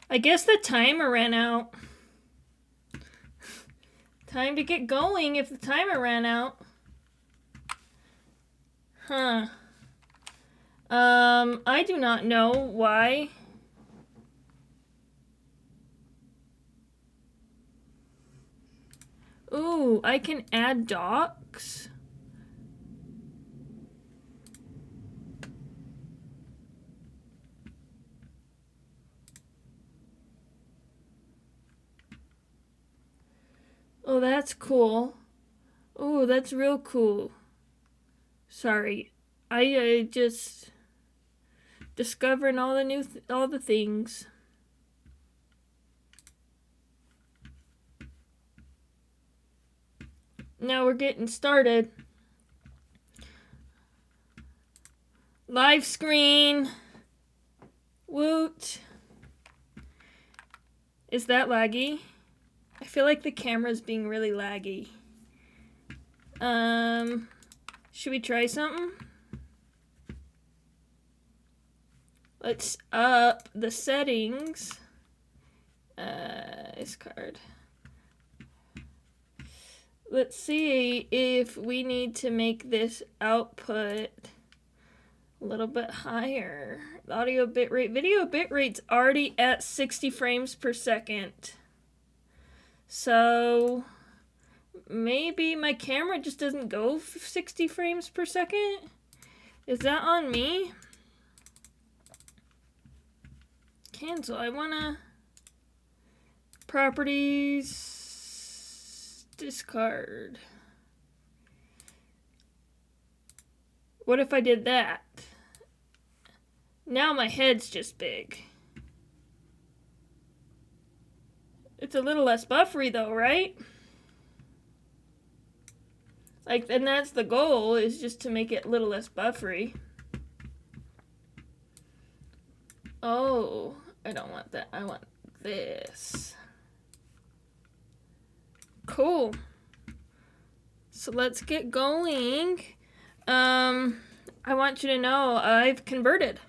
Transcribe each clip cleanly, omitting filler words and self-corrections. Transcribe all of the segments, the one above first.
I guess the timer ran out. Time to get going if the timer ran out. Huh. I do not know why. Ooh, I can add docs. Oh, that's cool. Oh, that's real cool. Sorry. I just discovering all the all the things. Now we're getting started. Live screen. Woot. Is that laggy? I feel like the camera's being really laggy. Should we try something? Let's up the settings. This card. Let's see if we need to make this output a little bit higher. Audio bitrate, video bitrate's already at 60 frames per second. So maybe my camera just doesn't go 60 frames per second. Is that on me? Cancel. I wanna properties discard. What if I did that? Now my head's just big. It's a little less buffery though, right? Like, and that's the goal, is just to make it a little less buffery. Oh, I don't want that. I want this. Cool. So let's get going. I want you to know I've converted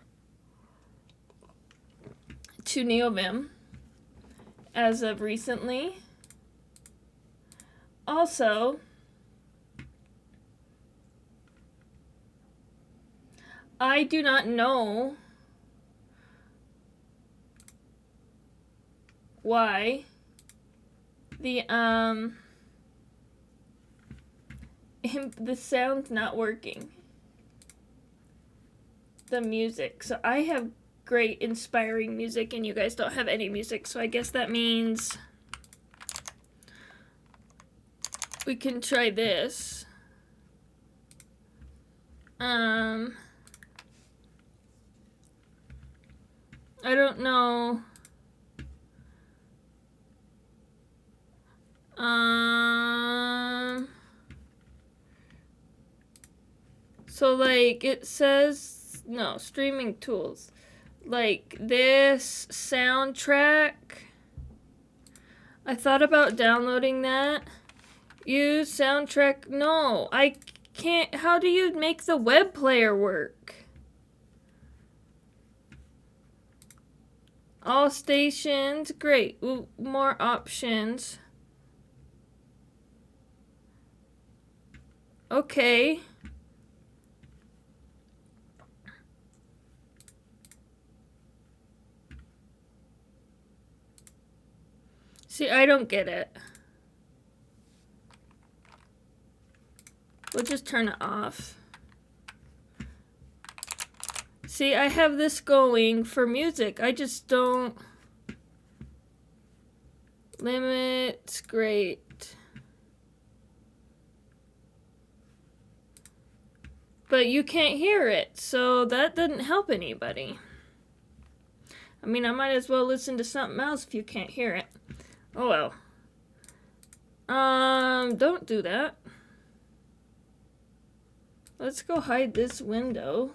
to NeoVim as of recently. Also, I do not know why the sound's not working. The music. So I have great inspiring music and you guys don't have any music, so I guess that means we can try this. I don't know. So like it says, no, streaming tools. Like this soundtrack. I thought about downloading that. Use soundtrack. No, I can't. How do you make the web player work? All stations. Great. Ooh, more options. Okay. See, I don't get it. We'll just turn it off. See, I have this going for music. I just don't. Limits, great. But you can't hear it, so that doesn't help anybody. I mean, I might as well listen to something else if you can't hear it. Oh well. Don't do that. Let's go hide this window.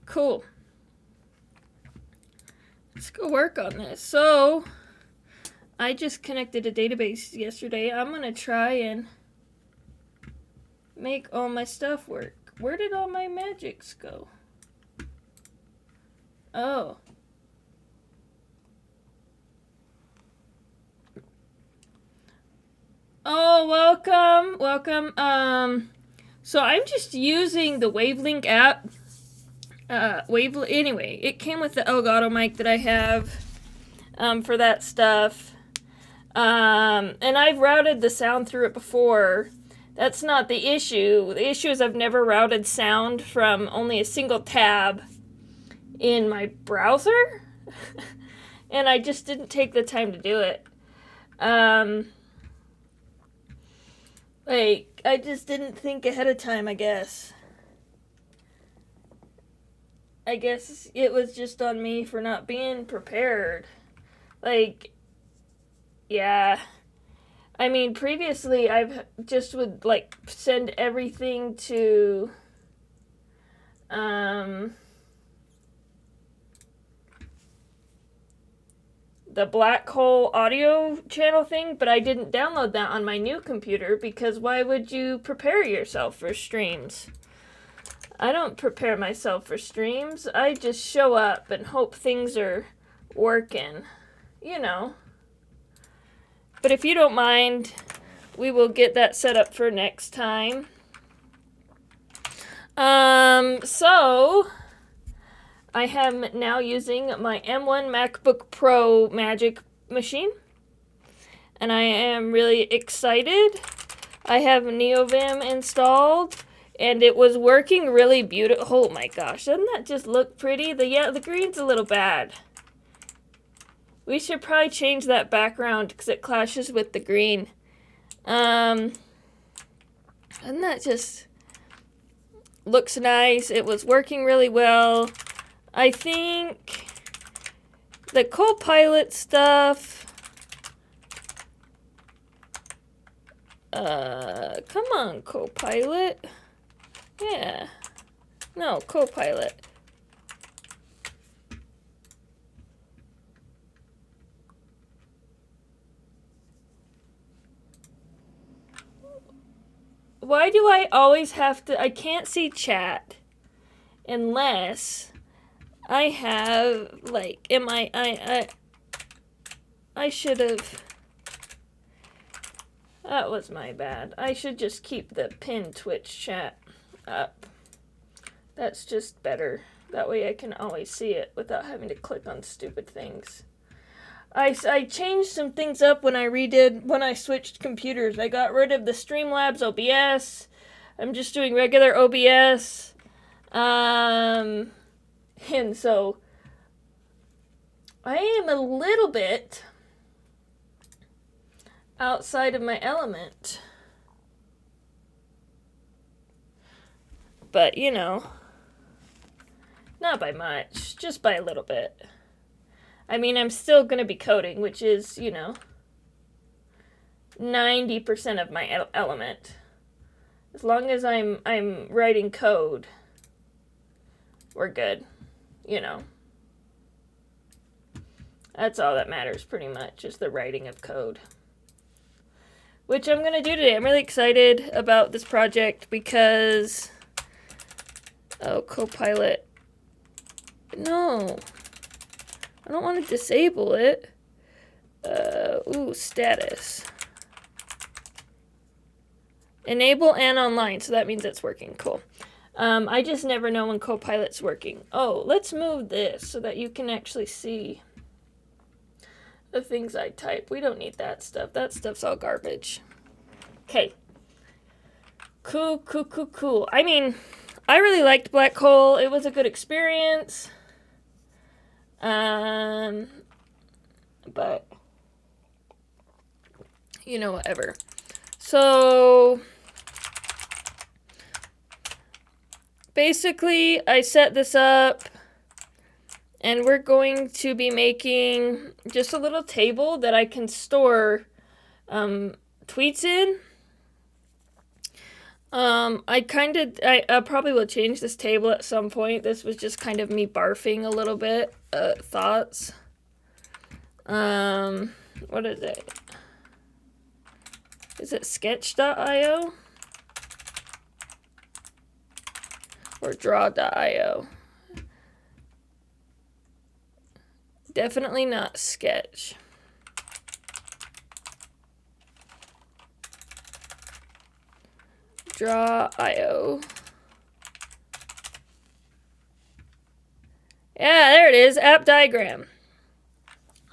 Cool. Let's go work on this. So, I just connected a database yesterday. I'm gonna try and make all my stuff work. Where did all my magics go? Oh. Oh, welcome. So I'm just using the Wavelink app. Anyway, it came with the Elgato mic that I have, for that stuff. And I've routed the sound through it before. That's not the issue. The issue is I've never routed sound from only a single tab in my browser. And I just didn't take the time to do it. I just didn't think ahead of time, I guess. I guess it was just on me for not being prepared. Yeah. I mean, previously I've just would, send everything to, the black hole audio channel thing, but I didn't download that on my new computer because why would you prepare yourself for streams? I don't prepare myself for streams. I just show up and hope things are working, you know. But if you don't mind, we will get that set up for next time. So I am now using my M1 MacBook Pro Magic Machine, and I am really excited. I have NeoVim installed, and it was working really beautiful. Oh my gosh, doesn't that just look pretty? The green's a little bad. We should probably change that background because it clashes with the green. And that just looks nice. It was working really well. I think the Copilot stuff. Come on, Copilot. Yeah. No, Copilot. Why do I always have to... I can't see chat unless I have, I should have... That was my bad. I should just keep the pinned Twitch chat up. That's just better. That way I can always see it without having to click on stupid things. I changed some things up when I switched computers. I got rid of the Streamlabs OBS. I'm just doing regular OBS. And so I am a little bit outside of my element. But, you know, not by much, just by a little bit. I mean, I'm still going to be coding, which is, 90% of my element. As long as I'm writing code, we're good, That's all that matters, pretty much, is the writing of code. Which I'm going to do today. I'm really excited about this project because... Oh, Copilot. No. I don't want to disable it. Status. Enable and online, so that means it's working. Cool. I just never know when Copilot's working. Oh, let's move this so that you can actually see the things I type. We don't need that stuff. That stuff's all garbage. Okay. Cool. I mean, I really liked Black Hole. It was a good experience. But, whatever. So, basically, I set this up, and we're going to be making just a little table that I can store tweets in. I probably will change this table at some point. This was just kind of me barfing a little bit, thoughts. What is it? Is it sketch.io? or draw.io. Definitely not Sketch. Draw.io. Yeah, there it is, app diagram.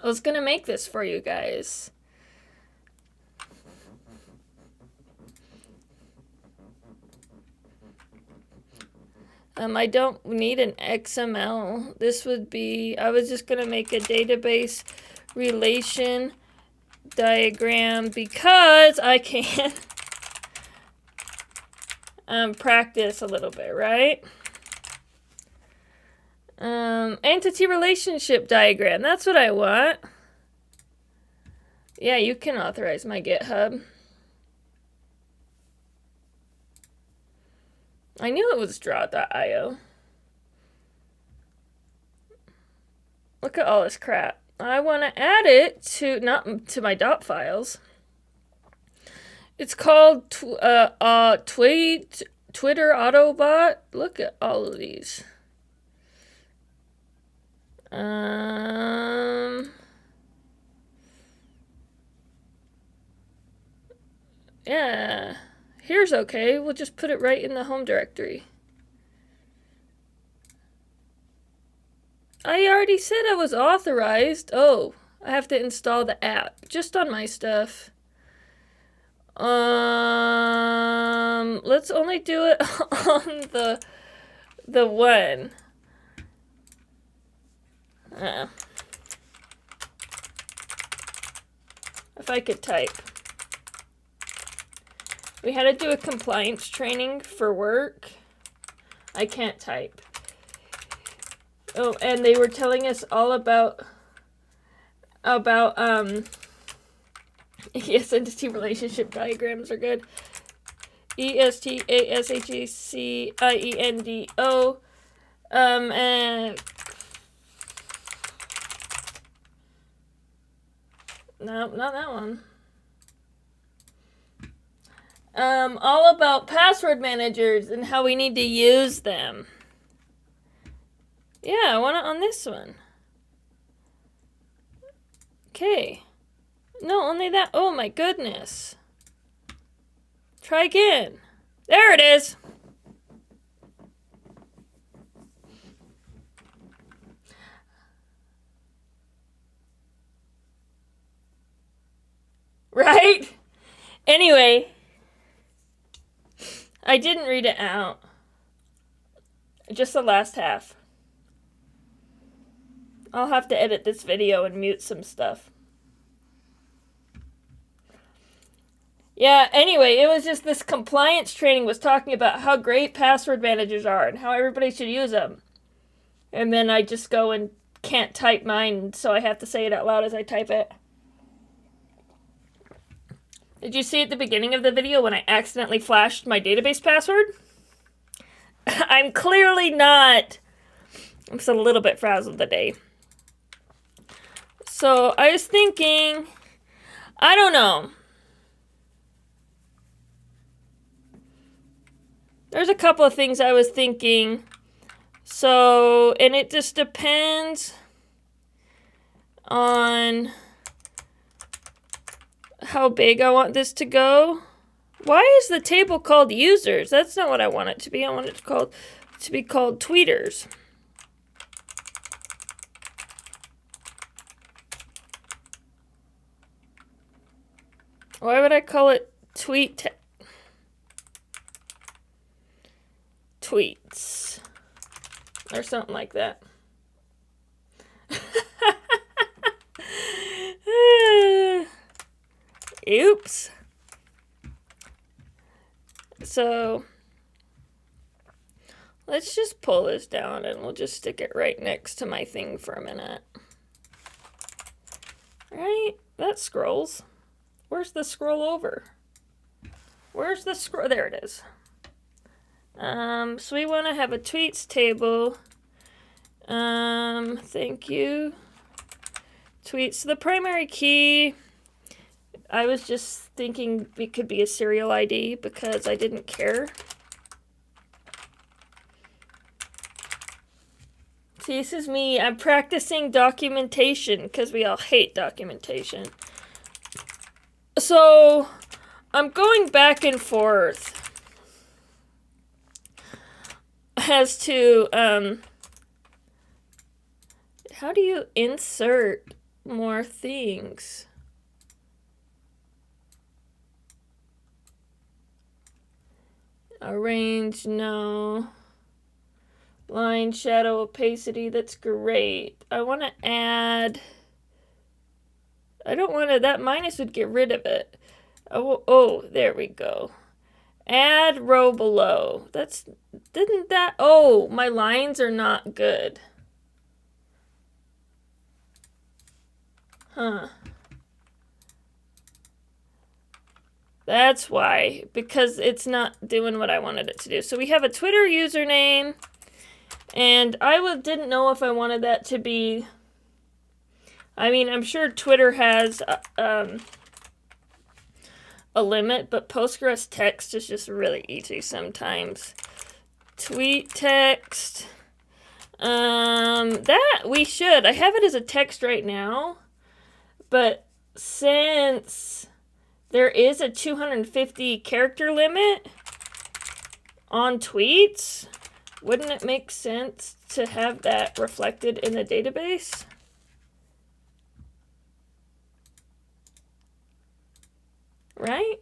I was gonna make this for you guys. I don't need an XML. This would be, I was just gonna make a database relation diagram because I can practice a little bit, right? Entity relationship diagram, that's what I want. Yeah, you can authorize my GitHub. I knew it was draw.io. Look at all this crap. I want to add it to, not to my dot files. It's called Twitter Autobot. Look at all of these. Yeah. Here's okay. We'll just put it right in the home directory. I already said I was authorized. Oh, I have to install the app just on my stuff. Let's only do it on the one. If I could type. We had to do a compliance training for work. I can't type. Oh, and they were telling us all about yes, entity relationship diagrams are good. ESTASHACIENDO. And no, not that one. All about password managers and how we need to use them. Yeah, I want it on this one. Okay. No, only that. Oh my goodness. Try again. There it is. Right? Anyway, I didn't read it out. Just the last half. I'll have to edit this video and mute some stuff. Yeah, anyway, it was just this compliance training was talking about how great password managers are and how everybody should use them. And then I just go and can't type mine, so I have to say it out loud as I type it. Did you see at the beginning of the video when I accidentally flashed my database password? I'm clearly not. I'm just a little bit frazzled today. So I was thinking, I don't know. There's a couple of things I was thinking. So, and it just depends on how big I want this to go. Why is the table called users? That's not what I want it to be. I want it to be called tweeters. Why would I call it tweets or something like that? Oops. So let's just pull this down and we'll just stick it right next to my thing for a minute. Right? That scrolls. Where's the scroll over? Where's the scroll? There it is. So we want to have a tweets table. Thank you. Tweets, the primary key. I was just thinking it could be a serial ID because I didn't care. See, this is me. I'm practicing documentation because we all hate documentation. So, I'm going back and forth as to, how do you insert more things? Arrange, no. Line, shadow, opacity, that's great. I want to add... I don't want to... That minus would get rid of it. Oh, there we go. Add row below. That's... Didn't that... Oh, my lines are not good. Huh. That's why. Because it's not doing what I wanted it to do. So we have a Twitter username... And I didn't know if I wanted that to be... I mean, I'm sure Twitter has a limit, but Postgres text is just really easy sometimes. Tweet text. That we should. I have it as a text right now, but since there is a 250 character limit on tweets... Wouldn't it make sense to have that reflected in the database? Right?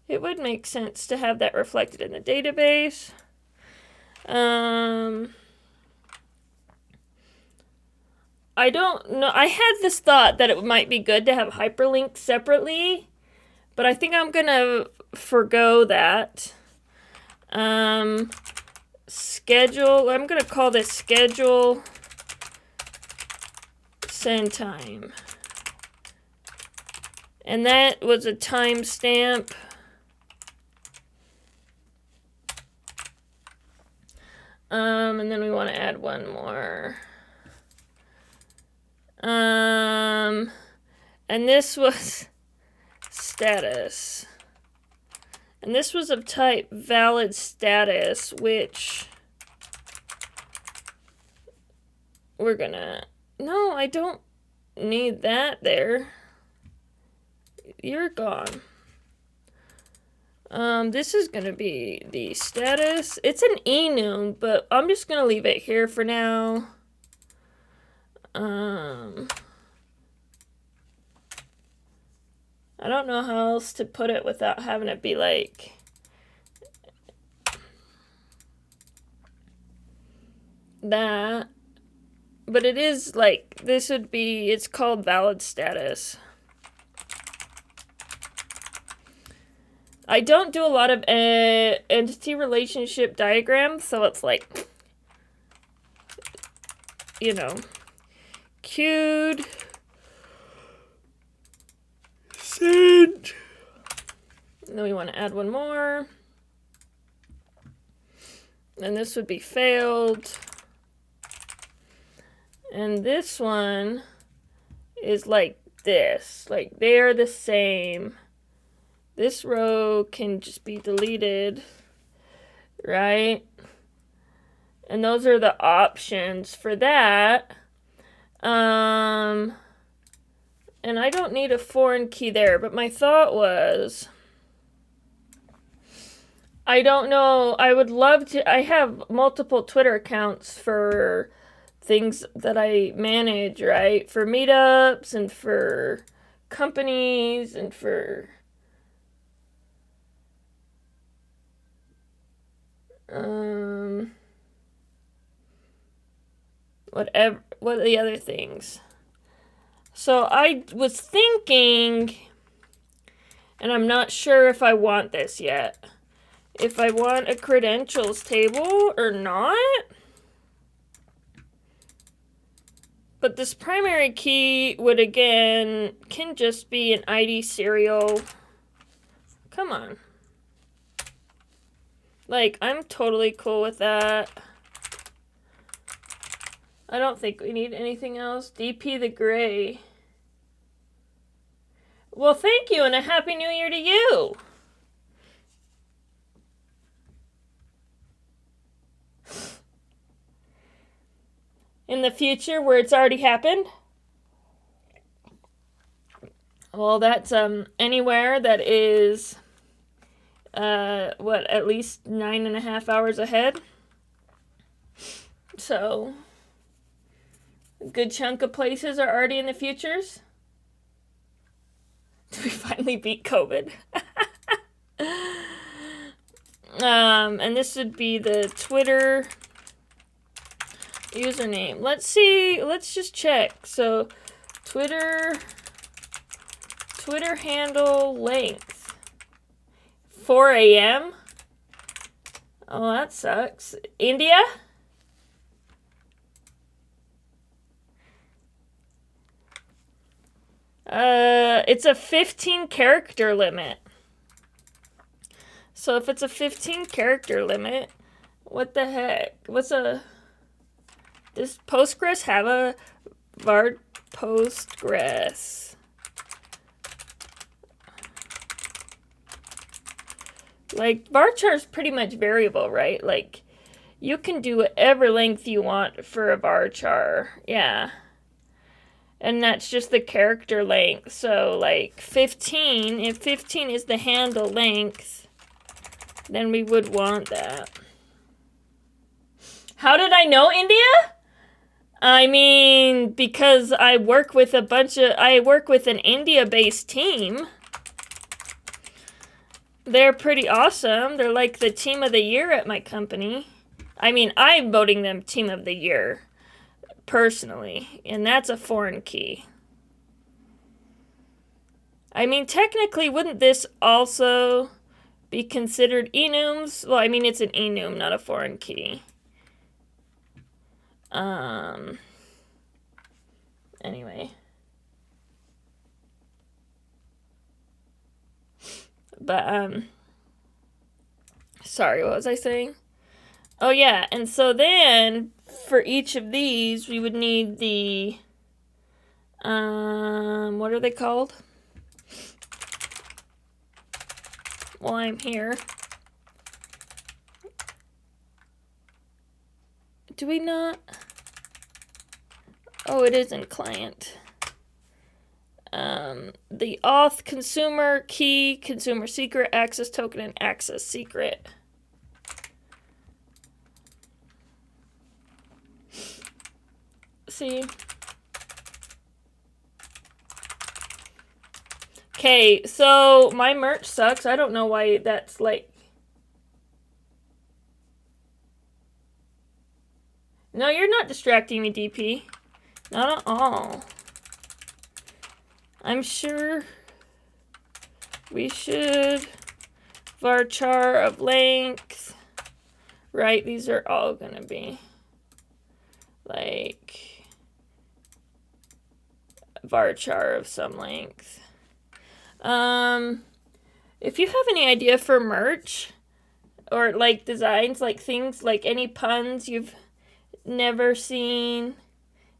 It would make sense to have that reflected in the database. I don't know. I had this thought that it might be good to have hyperlinks separately, but I think I'm going to forgo that. Schedule. I'm going to call this schedule send time. And that was a timestamp. And then we want to add one more. And this was status. And this was of type valid status, which we're gonna... No, I don't need that there. You're gone. This is gonna be the status. It's an enum, but I'm just gonna leave it here for now. I don't know how else to put it without having it be like... that. But it is like, this would be, it's called valid status. I don't do a lot of entity relationship diagrams, so it's like, you know, queued, send. And then we want to add one more. And this would be failed. And this one is like this. Like, they're the same. This row can just be deleted, right? And those are the options for that. And I don't need a foreign key there, but my thought was, I don't know, I would love to, I have multiple Twitter accounts for things that I manage, right? For meetups and for companies and for whatever, what are the other things? So I was thinking, and I'm not sure if I want this yet, if I want a credentials table or not. But this primary key would, again, can just be an ID serial. Come on. Like, I'm totally cool with that. I don't think we need anything else. DP the Gray. Well, thank you, and a Happy New Year to you. in the future where it's already happened? Well, that's anywhere that is at least 9.5 hours ahead. So a good chunk of places are already in the futures. Did we finally beat COVID? And this would be the Twitter username. Let's see. Let's just check. So Twitter handle length 4 a.m. Oh, that sucks. India? It's a 15 character limit. So if it's a 15 character limit, what the heck? Does Postgres have a var Postgres? Like, varchar is pretty much variable, right? Like, you can do whatever length you want for a varchar. Yeah. And that's just the character length. So, like, 15, if 15 is the handle length, then we would want that. How did I know India? I mean, because I work with an India-based team. They're pretty awesome. They're like the team of the year at my company. I mean, I'm voting them team of the year, personally. And that's a foreign key. I mean, technically, wouldn't this also be considered enums? Well, I mean, it's an enum, not a foreign key. Anyway. But, sorry, what was I saying? Oh, yeah, and so then, for each of these, we would need the, what are they called? Well, I'm here. Do we not? Oh, it is in client. The auth consumer key, consumer secret, access token, and access secret. See? Okay, so my merch sucks. I don't know why that's like... No, you're not distracting me, DP. Not at all. I'm sure we should varchar of length. Right, these are all gonna be like varchar of some length. If you have any idea for merch or like designs, like things like any puns you've never seen,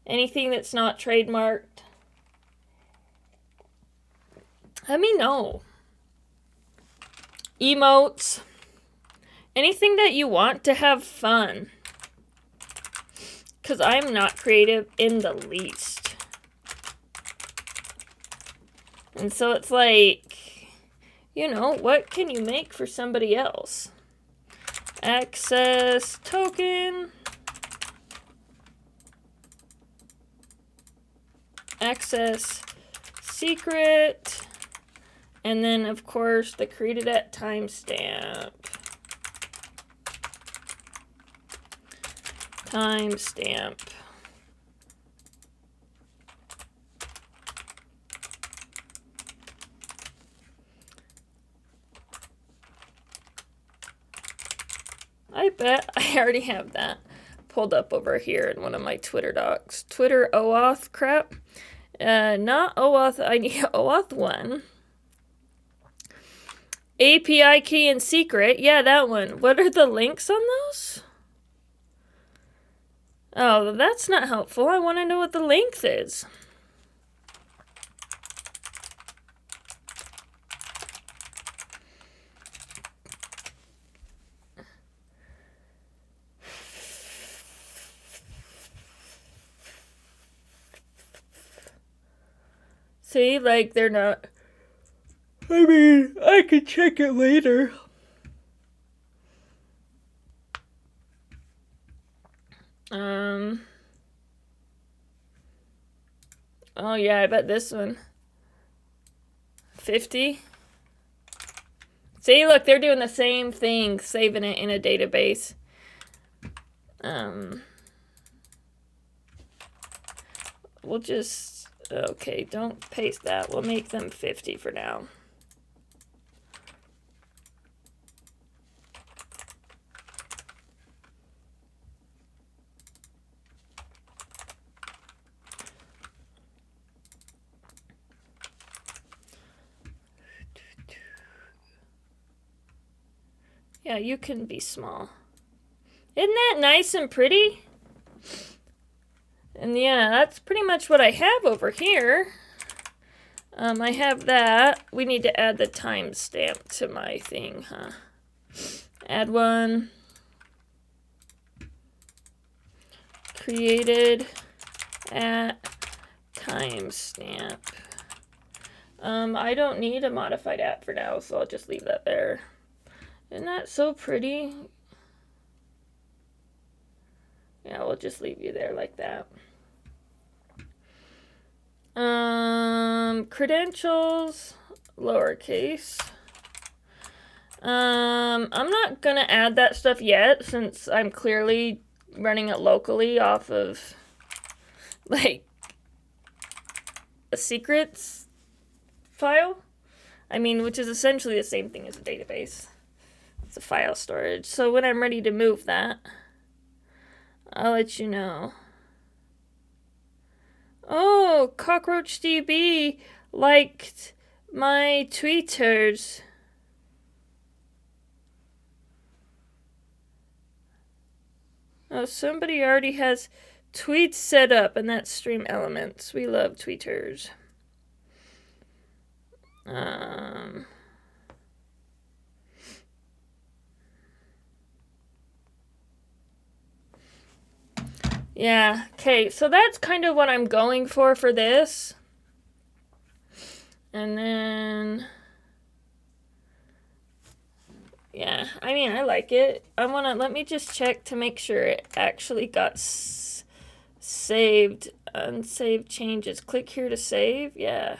anything that's not trademarked, let me know. Emotes, anything that you want to have fun, because I'm not creative in the least. And so it's like, you know, what can you make for somebody else? Access token. Access secret. And then, of course, the created at timestamp. Timestamp. I bet I already have that pulled up over here in one of my Twitter docs. Twitter OAuth crap. Not OAuth, I need OAuth 1. API key and secret. Yeah, that one. What are the links on those? Oh, that's not helpful. I want to know what the length is. See, like, they're not... I mean, I could check it later. Oh yeah, I bet this one. 50. See, look, they're doing the same thing, saving it in a database. We'll just, okay, don't paste that. We'll make them 50 for now. Yeah, you can be small. Isn't that nice and pretty? And yeah, that's pretty much what I have over here. I have that. We need to add the timestamp to my thing, huh? Add one. Created at timestamp. I don't need a modified at for now, so I'll just leave that there. Isn't that so pretty? Yeah, we'll just leave you there like that. Credentials, lowercase. I'm not gonna add that stuff yet since I'm clearly running it locally off of like a secrets file. I mean, which is essentially the same thing as a database. It's a file storage. So when I'm ready to move that, I'll let you know. Oh, CockroachDB liked my tweeters. Oh, somebody already has tweets set up, and that's Stream Elements. We love tweeters. Yeah, okay, so that's kind of what I'm going for this. And then... yeah, I mean, I like it. Let me just check to make sure it actually got saved. Unsaved changes. Click here to save. Yeah.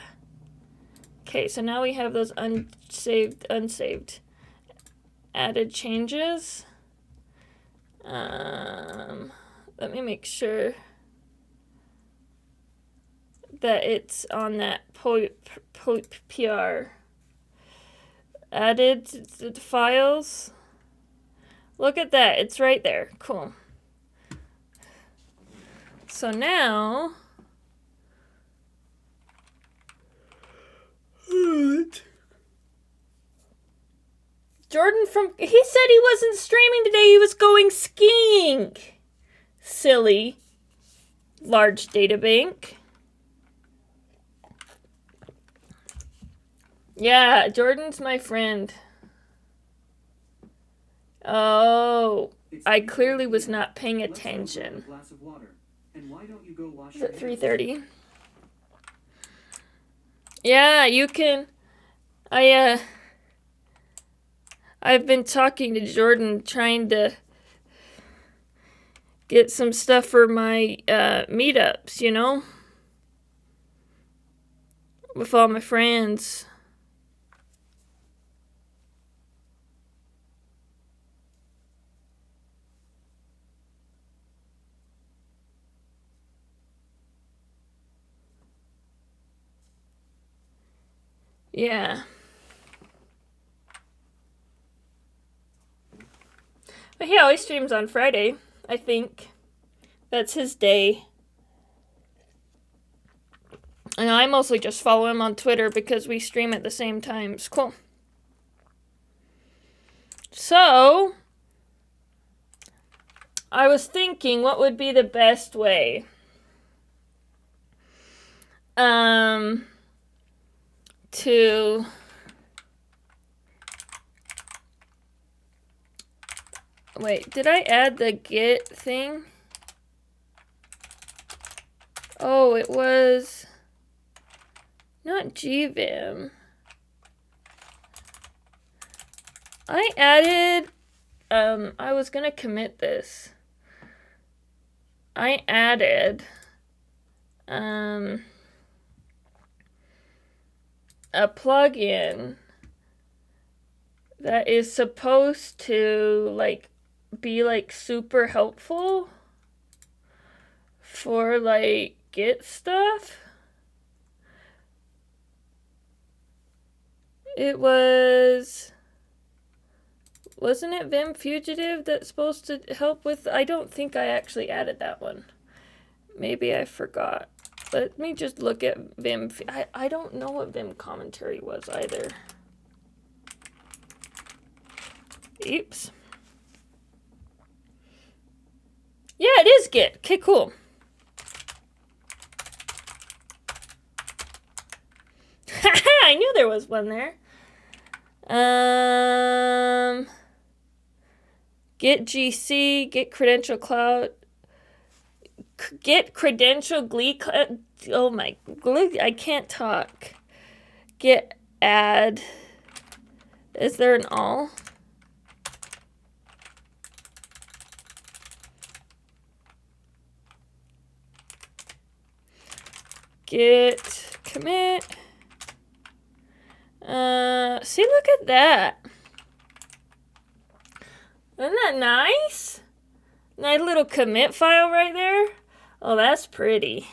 Okay, so now we have those unsaved added changes. Let me make sure that it's on that PR. Added to the files. Look at that, it's right there. Cool. So now Jordan he said he wasn't streaming today, he was going skiing. Silly. Large data bank. Yeah, Jordan's my friend. Oh, I clearly was not paying attention. Is it 3:30? Yeah, you can. I've been talking to Jordan, trying to get some stuff for my meetups, you know? With all my friends. Yeah. But he always streams on Friday, I think. That's his day. And I mostly just follow him on Twitter because we stream at the same times. Cool. So, I was thinking what would be the best way to wait, did I add the Git thing? Oh, it was Not gvim. I added, I was gonna commit this. I added, a plugin that is supposed to, like, be, like, super helpful for, like, Git stuff. It wasn't it Vim Fugitive that's supposed to help with? I don't think I actually added that one. Maybe I forgot. Let me just look at Vim. I don't know what Vim commentary was either. Oops. Yeah, it is Git. Okay, cool. I knew there was one there. Git GC, Git Credential Cloud, Git Credential Glee. Oh my, I can't talk. Git add. Is there an all? Git commit. See, look at that. Isn't that nice? Nice little commit file right there. Oh, that's pretty.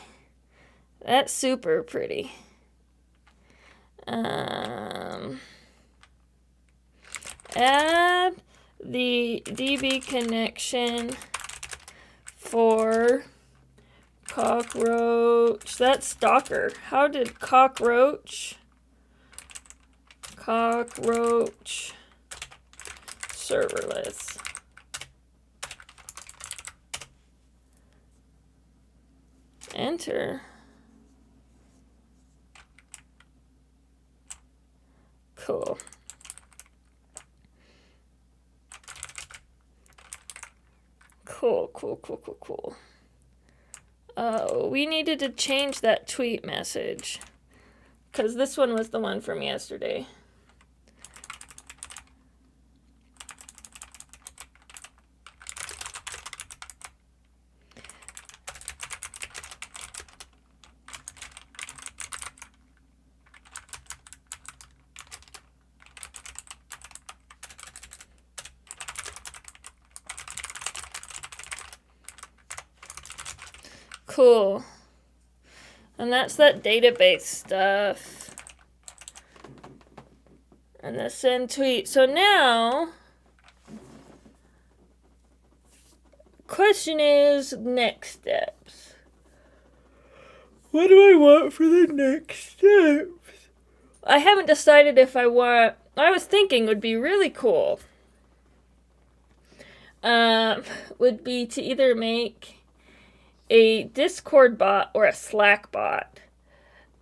That's super pretty. Add the DB connection for cockroach. That's Docker. How did cockroach serverless. Enter. Cool. Cool. We needed to change that tweet message because this one was the one from yesterday. Cool. And that's that database stuff. And the send tweet. So now, question is next steps. What do I want for the next steps? I haven't decided if I want. I was thinking would be really cool. Would be to either make a Discord bot or a Slack bot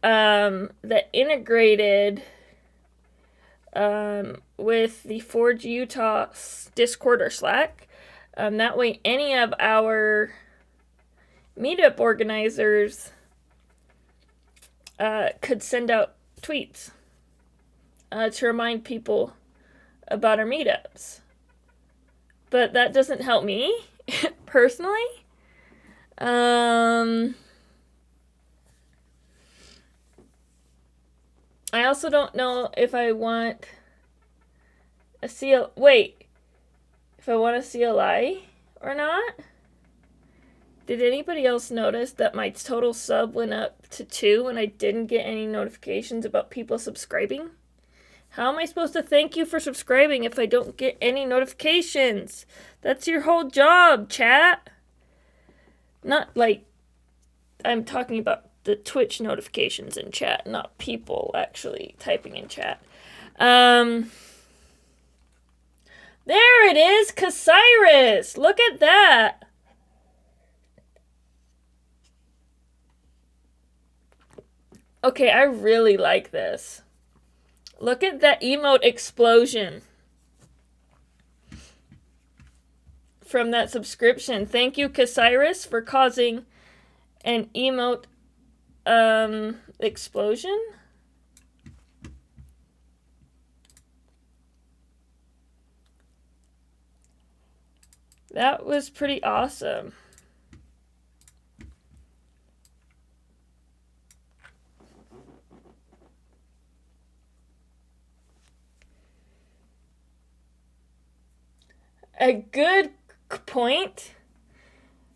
that integrated with the Forge Utah Discord or Slack. That way any of our meetup organizers could send out tweets to remind people about our meetups. But that doesn't help me personally. I also don't know if I want a if I want a CLI or not. Did anybody else notice that my total sub went up to 2 and I didn't get any notifications about people subscribing? How am I supposed to thank you for subscribing if I don't get any notifications? That's your whole job, chat. Not like I'm talking about the Twitch notifications in chat, not people actually typing in chat. There it is, Casiris. Look at that. Okay, I really like this. Look at that emote explosion from that subscription. Thank you, Casiris, for causing an emote explosion. That was pretty awesome. A good point.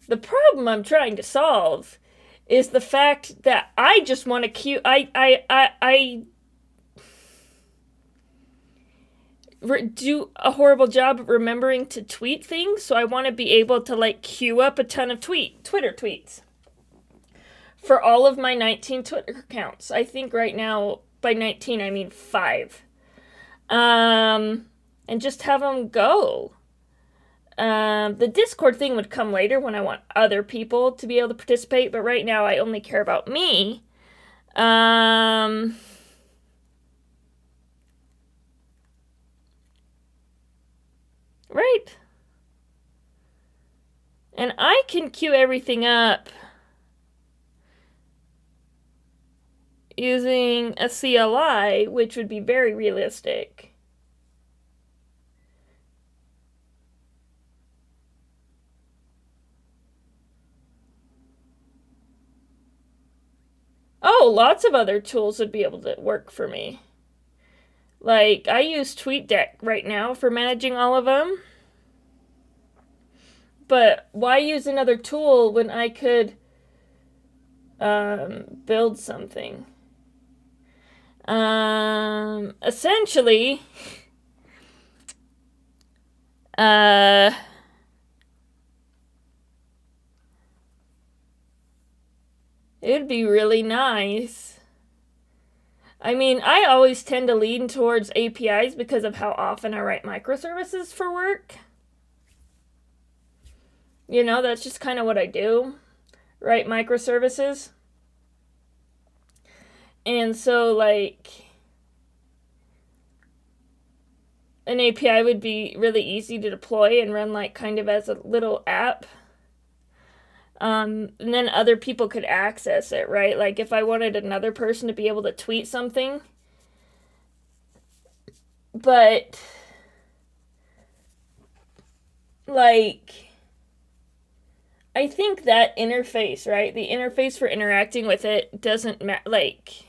The problem I'm trying to solve is the fact that I just want to queue. I do a horrible job of remembering to tweet things, so I want to be able to like queue up a ton of Twitter tweets for all of my 19 Twitter accounts. I think right now by 19 I mean 5. And just have them go. The Discord thing would come later when I want other people to be able to participate, but right now I only care about me. Right. And I can queue everything up using a CLI, which would be very realistic. Oh, lots of other tools would be able to work for me. Like, I use TweetDeck right now for managing all of them. But why use another tool when I could build something? Essentially, it'd be really nice. I mean, I always tend to lean towards APIs because of how often I write microservices for work. You know, that's just kind of what I do. Write microservices. And so, like, an API would be really easy to deploy and run, like, kind of as a little app. And then other people could access it, right? Like, if I wanted another person to be able to tweet something. But, like, I think that interface, right? The interface for interacting with it doesn't like,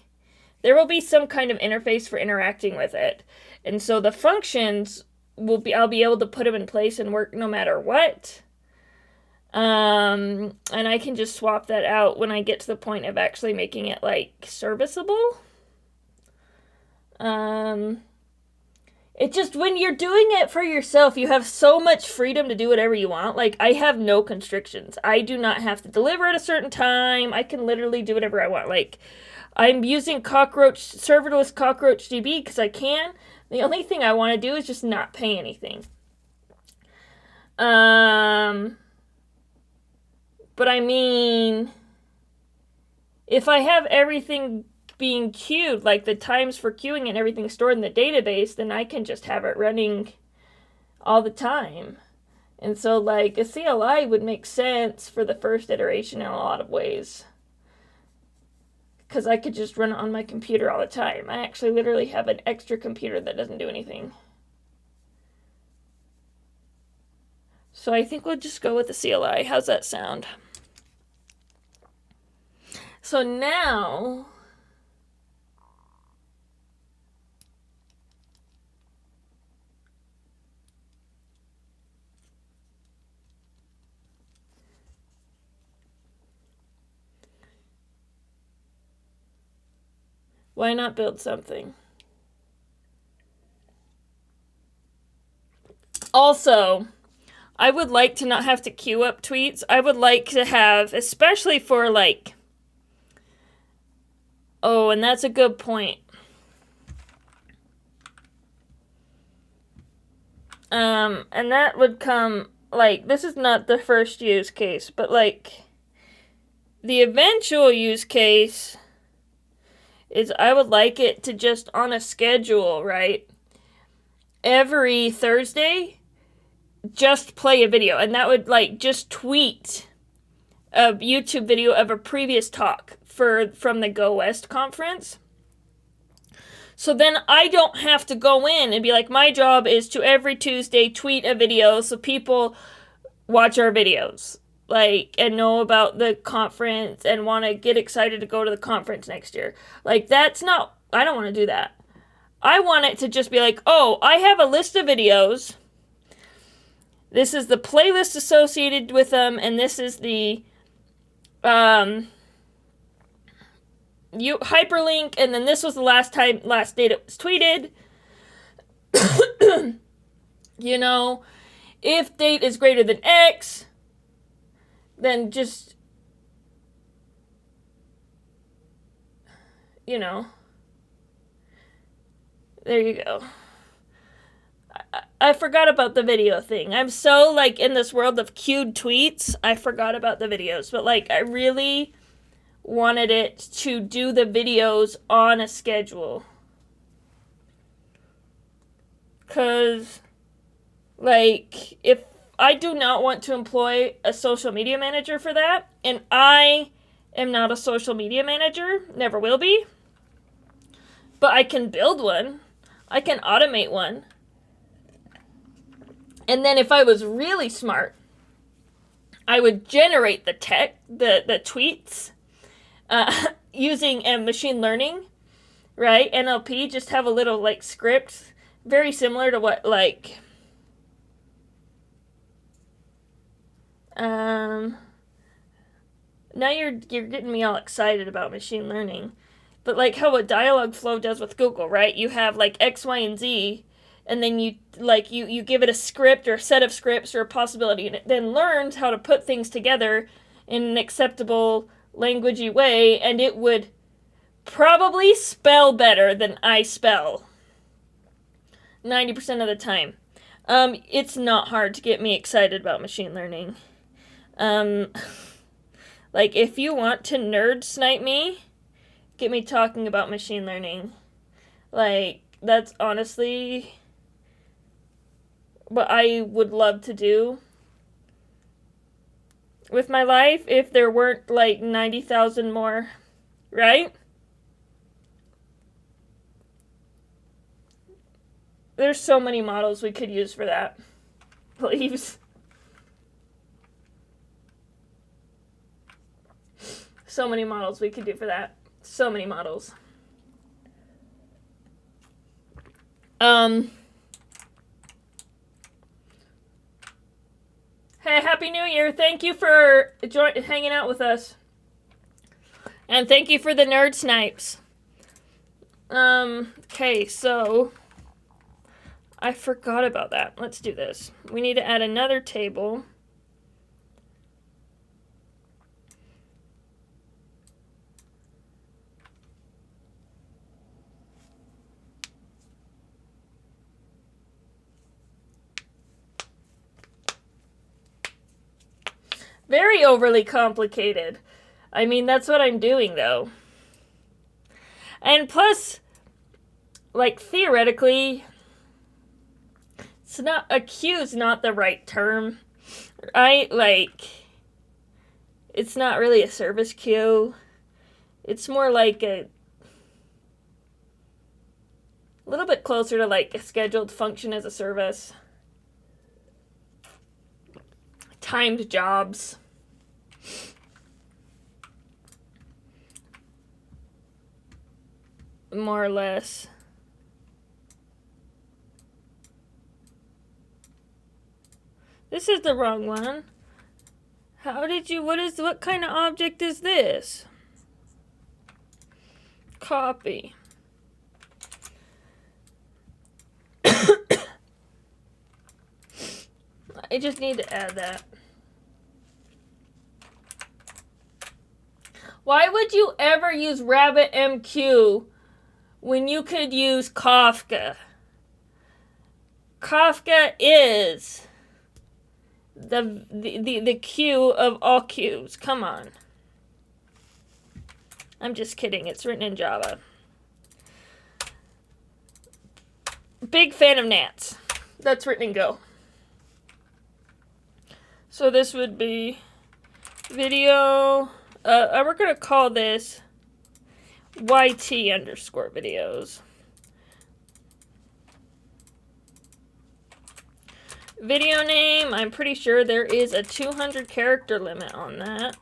there will be some kind of interface for interacting with it. And so the functions I'll be able to put them in place and work no matter what. And I can just swap that out when I get to the point of actually making it like serviceable. It just, when you're doing it for yourself, you have so much freedom to do whatever you want. Like, I have no constrictions. I do not have to deliver at a certain time. I can literally do whatever I want. Like, I'm using serverless cockroach DB because I can. The only thing I want to do is just not pay anything. But I mean, if I have everything being queued, like the times for queuing and everything stored in the database, then I can just have it running all the time. And so, like, a CLI would make sense for the first iteration in a lot of ways. Because I could just run it on my computer all the time. I actually literally have an extra computer that doesn't do anything. So I think we'll just go with the CLI. How's that sound? So now, why not build something? Also, I would like to not have to queue up tweets. I would like to have, especially for like, oh, and that's a good point. And that would come, like, this is not the first use case, but like, the eventual use case is I would like it to just on a schedule, right? Every Thursday, just play a video. And that would, like, just tweet a YouTube video of a previous talk from the Go West conference. So then I don't have to go in and be like, my job is to every Tuesday tweet a video so people watch our videos, like, and know about the conference and want to get excited to go to the conference next year. Like, that's not, I don't want to do that. I want it to just be like, oh, I have a list of videos. This is the playlist associated with them, and this is the hyperlink, and then this was the last date it was tweeted. You know, if date is greater than X, then just, you know, there you go. I forgot about the video thing. I'm so, like, in this world of queued tweets, I forgot about the videos. But, like, I really wanted it to do the videos on a schedule. Because, like, if I do not want to employ a social media manager for that, and I am not a social media manager, never will be, but I can build one. I can automate one. And then if I was really smart, I would generate the tweets using machine learning, right? NLP, just have a little, like, script, very similar to what, like, now you're getting me all excited about machine learning. But, like, how what Dialogflow does with Google, right? You have, like, X, Y, and Z, and then you give it a script or a set of scripts or a possibility, and it then learns how to put things together in an acceptable languagey way, and it would probably spell better than I spell 90% of the time. It's not hard to get me excited about machine learning. Like, if you want to nerd snipe me, get me talking about machine learning. Like, that's honestly what I would love to do with my life if there weren't, like, 90,000 more, right? There's so many models we could use for that. Please. So many models we could do for that. So many models. Hey, Happy New Year. Thank you for hanging out with us. And thank you for the nerd snipes. Okay, so I forgot about that. Let's do this. We need to add another table. Very overly complicated. I mean, that's what I'm doing, though. And plus, like, theoretically, a queue is not the right term. It's not really a service queue. It's more like a little bit closer to, like, a scheduled function as a service. Timed jobs. More or less. This is the wrong one. What kind of object is this? Copy. I just need to add that. Why would you ever use RabbitMQ when you could use Kafka? Kafka is the queue of all queues. Come on. I'm just kidding. It's written in Java. Big fan of Nats. That's written in Go. So this would be video. We're going to call this YT_videos. Video name, I'm pretty sure there is a 200 character limit on that.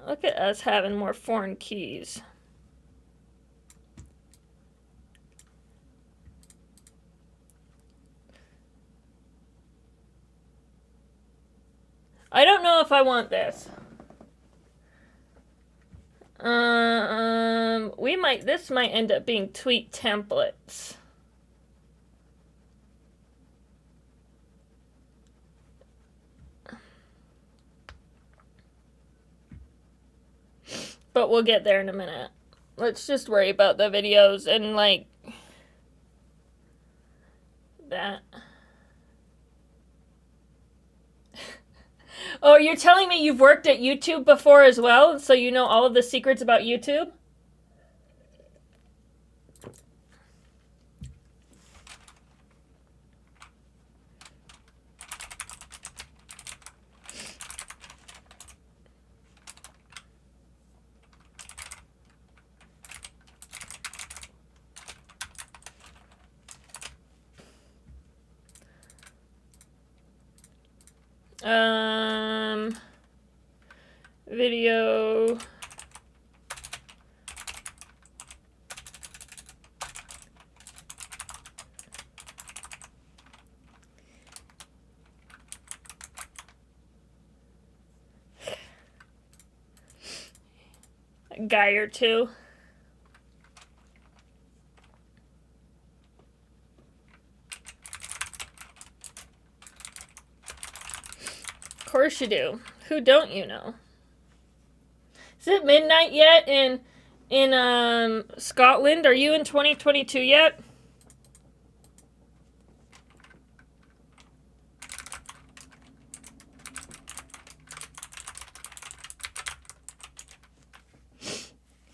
Look at us having more foreign keys. I don't know if I want this. This might end up being tweet templates. But we'll get there in a minute. Let's just worry about the videos and like that. Oh, you're telling me you've worked at YouTube before as well, so you know all of the secrets about YouTube? Video. A guy or two. Of course you do. Who don't you know? Is it midnight yet in Scotland? Are you in 2022 yet?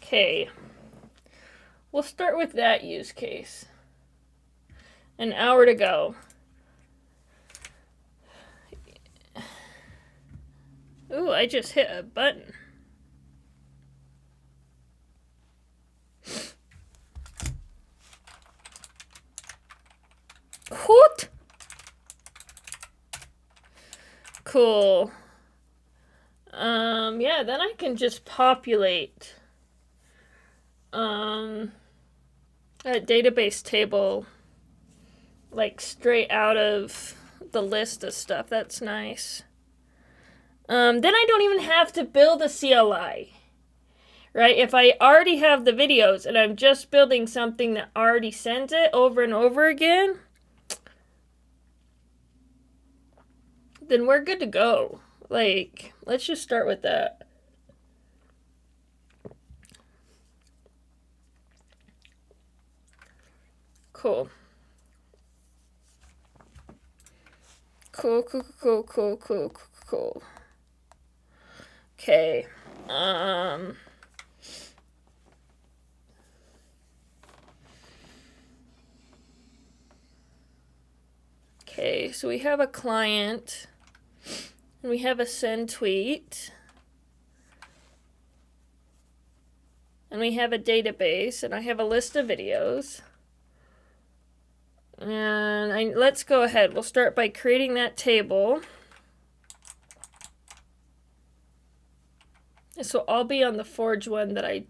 Okay. We'll start with that use case. An hour to go. Ooh, I just hit a button. What? Cool. Yeah, then I can just populate a database table like straight out of the list of stuff. That's nice. Then I don't even have to build a CLI, right? If I already have the videos and I'm just building something that already sends it over and over again, then we're good to go. Like, let's just start with that. Cool. Cool. Okay. Okay, so we have a client, and we have a send tweet, and we have a database, and I have a list of videos. And let's go ahead. We'll start by creating that table. So I'll be on the Forge one that it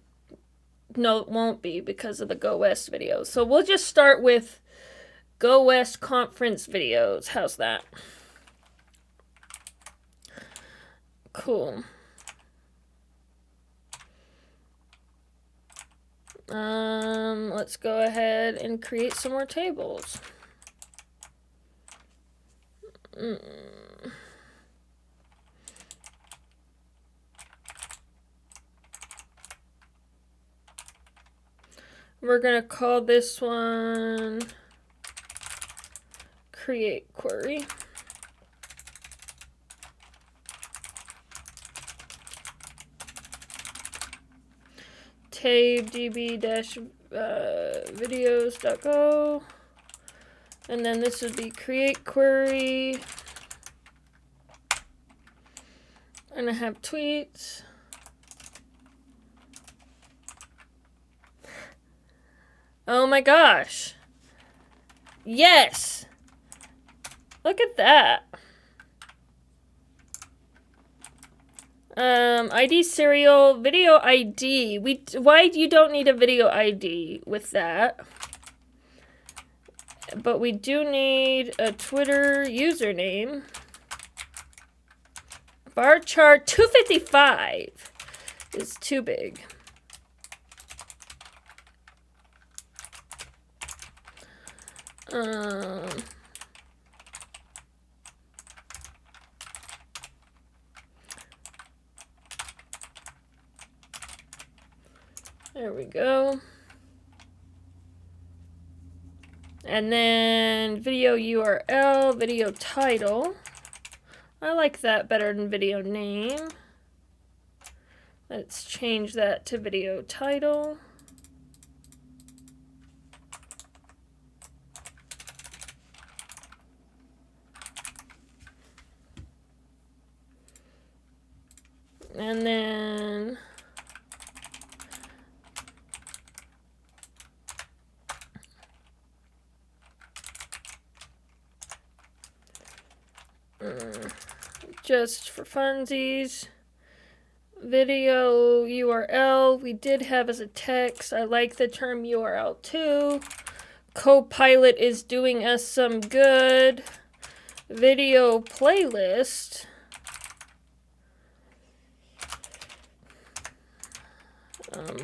won't be because of the Go West videos. So we'll just start with Go West conference videos. How's that? Cool. Let's go ahead and create some more tables. We're gonna call this one create query. Tab db-videos.go, and then this would be create query, and I have tweets, Oh my gosh. Yes. Look at that. ID serial, video ID. Why you don't need a video ID with that? But we do need a Twitter username. Bar chart 255 is too big. There we go. And then video URL, video title. I like that better than video name. Let's change that to video title. And then just for funsies, video URL we did have as a text. I like the term URL too. Copilot is doing us some good. Video playlist.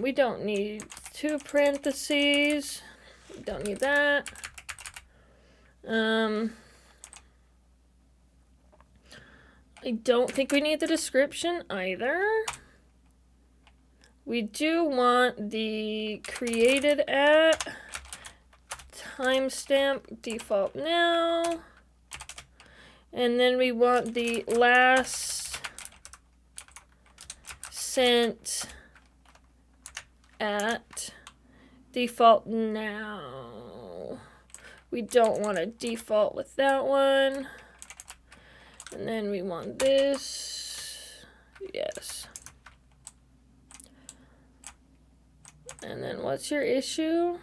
We don't need 2 parentheses. We don't need that. I don't think we need the description either. We do want the created at, timestamp, default now. And then we want the last sent at, default now. We don't want a default with that one. And then we want this, yes. And then what's your issue?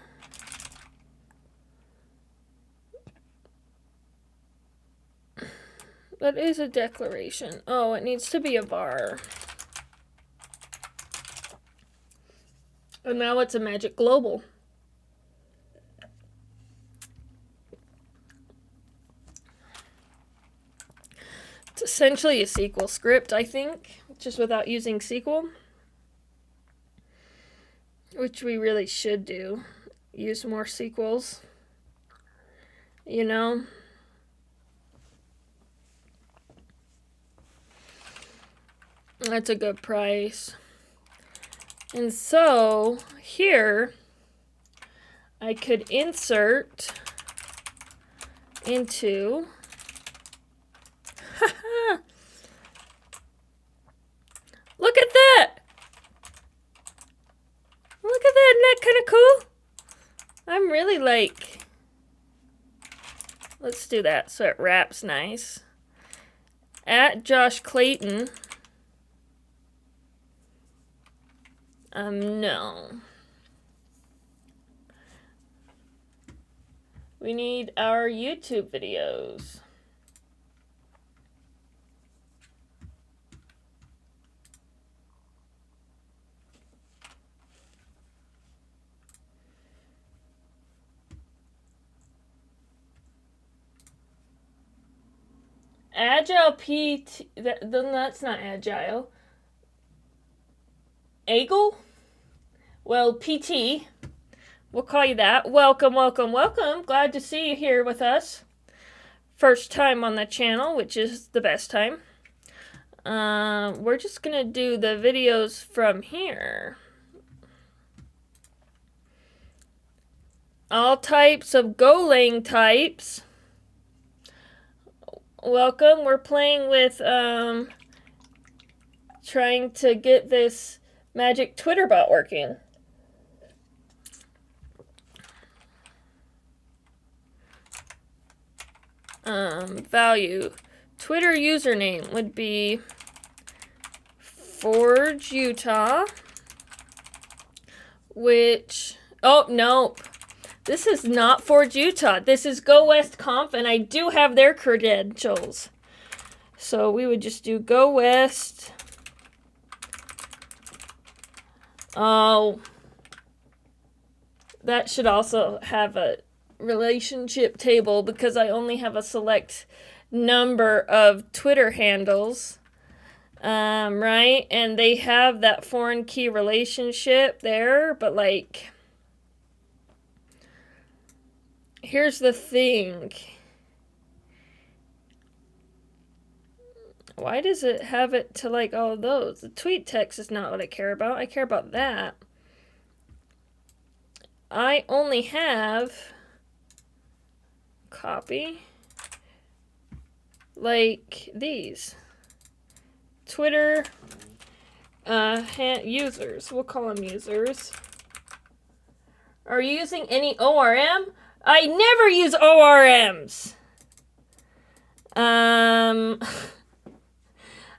That is a declaration. Oh, it needs to be a var. And now it's a magic global. It's essentially a SQL script, I think, just without using SQL. Which we really should do. Use more SQLs. You know? That's a good price. And so, here, I could insert into... Look at that! Look at that, isn't that kind of cool? I'm really like... Let's do that so it wraps nice. At Josh Clayton. No. We need our YouTube videos. Agile PT, that's not agile. Agile? Well, PT, we'll call you that. Welcome, welcome, welcome. Glad to see you here with us. First time on the channel, which is the best time. We're just gonna do the videos from here. All types of Golang types. Welcome. We're playing with trying to get this magic Twitter bot working. Value. Twitter username would be Forge Utah, which, oh, nope. This is not Forge Utah. This is Go West Conf, and I do have their credentials. So we would just do Go West. Oh, that should also have a relationship table because I only have a select number of Twitter handles. Right? And they have that foreign key relationship there, but like, here's the thing. Why does it have it to like all of those? The tweet text is not what I care about. I care about that. I only have copy like these. Twitter users. We'll call them users. Are you using any ORM? I never use ORMs.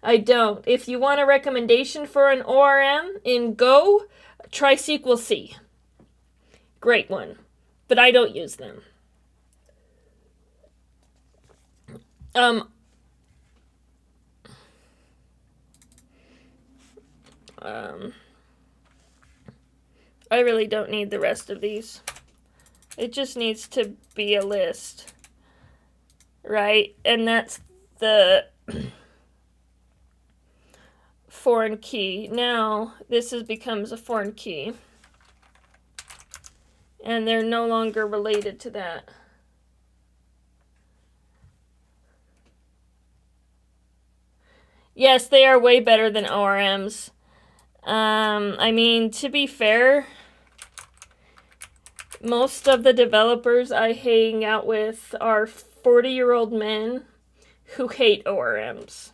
I don't. If you want a recommendation for an ORM in Go, try SQL C. Great one. But I don't use them. I really don't need the rest of these. It just needs to be a list. Right? And that's the foreign key. Now, this becomes a foreign key. And they're no longer related to that. Yes, they are way better than ORMs. I mean, to be fair, most of the developers I hang out with are 40-year-old men who hate ORMs.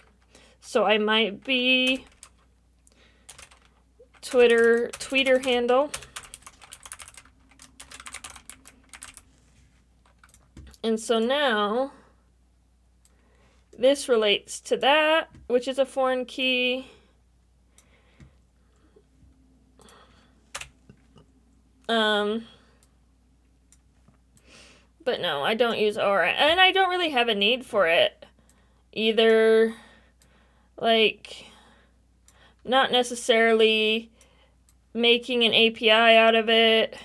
So I might be tweeter handle. And so now this relates to that, which is a foreign key. But no, I don't use ORM, and I don't really have a need for it either. Like, not necessarily making an API out of it.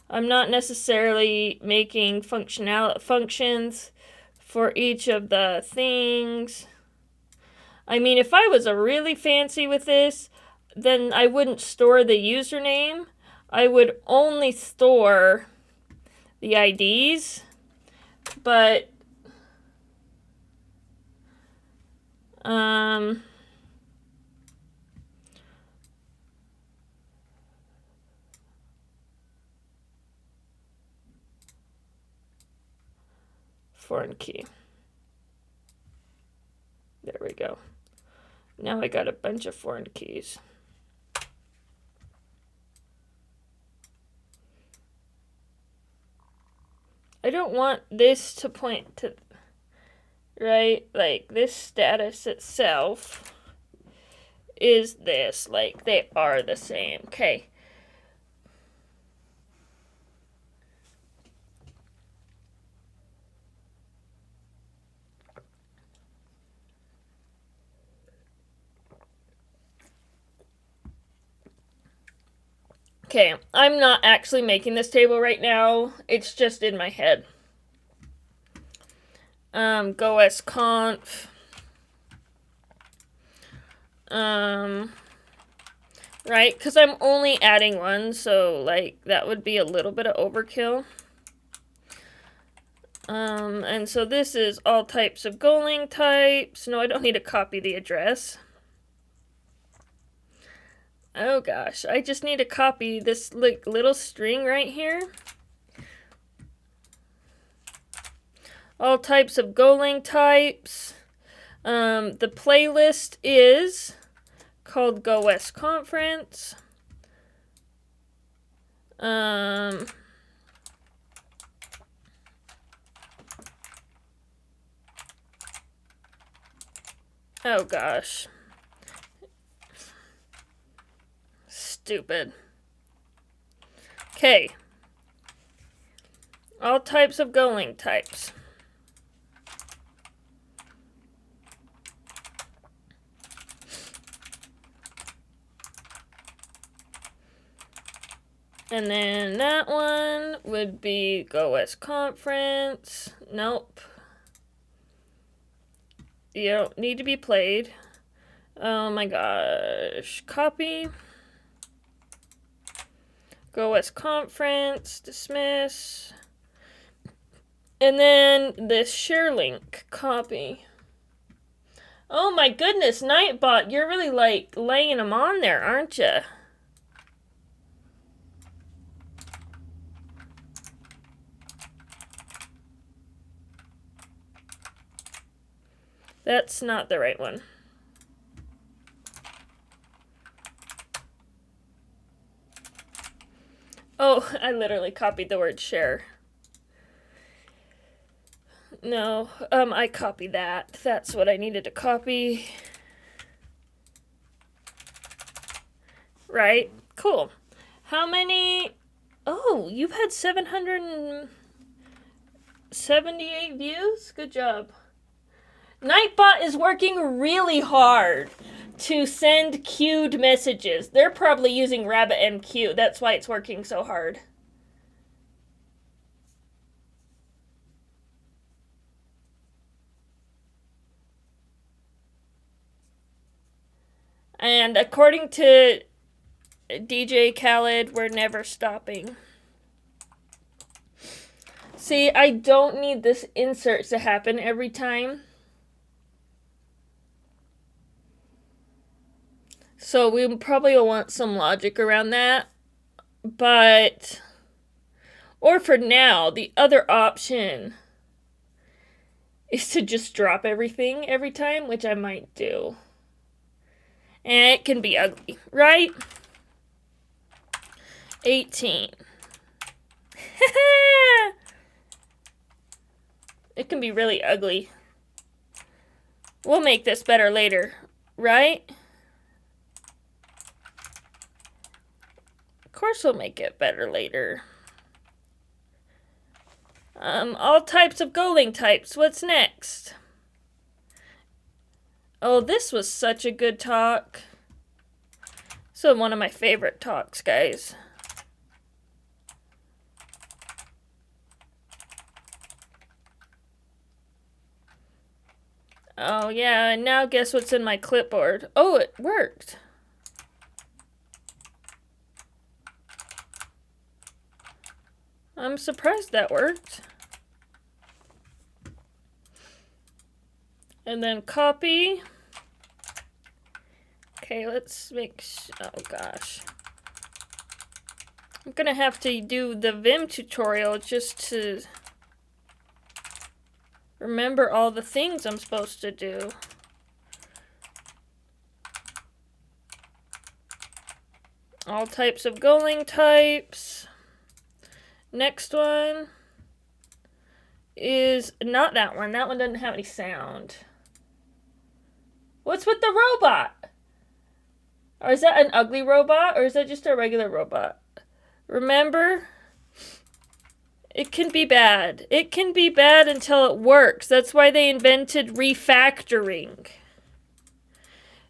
I'm not necessarily making functions for each of the things. I mean, if I was really fancy with this, then I wouldn't store the username. I would only store the IDs, but foreign key. There we go. Now I got a bunch of foreign keys. I don't want this to point to, right? Like, this status itself is this. Like, they are the same. Okay. Okay, I'm not actually making this table right now. It's just in my head. GoSConf. Right, because I'm only adding one, so like that would be a little bit of overkill. And so this is all types of Golang types. No, I don't need to copy the address. Oh gosh, I just need to copy this like little string right here. All types of Golang types. The playlist is called Go West Conference. Oh gosh. Stupid. Okay. All types of Golang types. And then that one would be GoWest Conference. Nope. You don't need to be played. Oh my gosh. Copy. GoWest Conference. Dismiss. And then this share link. Copy. Oh my goodness, Nightbot. You're really like laying them on there, aren't you? That's not the right one. Oh, I literally copied the word share. No, I copied that. That's what I needed to copy. Right? Cool. How many? Oh, you've had 778 views? Good job. Nightbot is working really hard to send queued messages. They're probably using RabbitMQ. That's why it's working so hard. And according to DJ Khaled, we're never stopping. See, I don't need this insert to happen every time. So we probably will want some logic around that. But, or for now, the other option is to just drop everything every time, which I might do. And it can be ugly, right? 18. It can be really ugly. We'll make this better later, right? Of course we'll make it better later. All types of Golang types. What's next? Oh, this was such a good talk. So one of my favorite talks, guys. Oh yeah, and now guess what's in my clipboard? Oh, it worked. I'm surprised that worked. And then copy. Okay, let's make oh gosh. I'm gonna have to do the Vim tutorial just to remember all the things I'm supposed to do. All types of Golang types. Next one is not that one. That one doesn't have any sound. What's with the robot? Or is that an ugly robot? Or is that just a regular robot? Remember? It can be bad. It can be bad until it works. That's why they invented refactoring.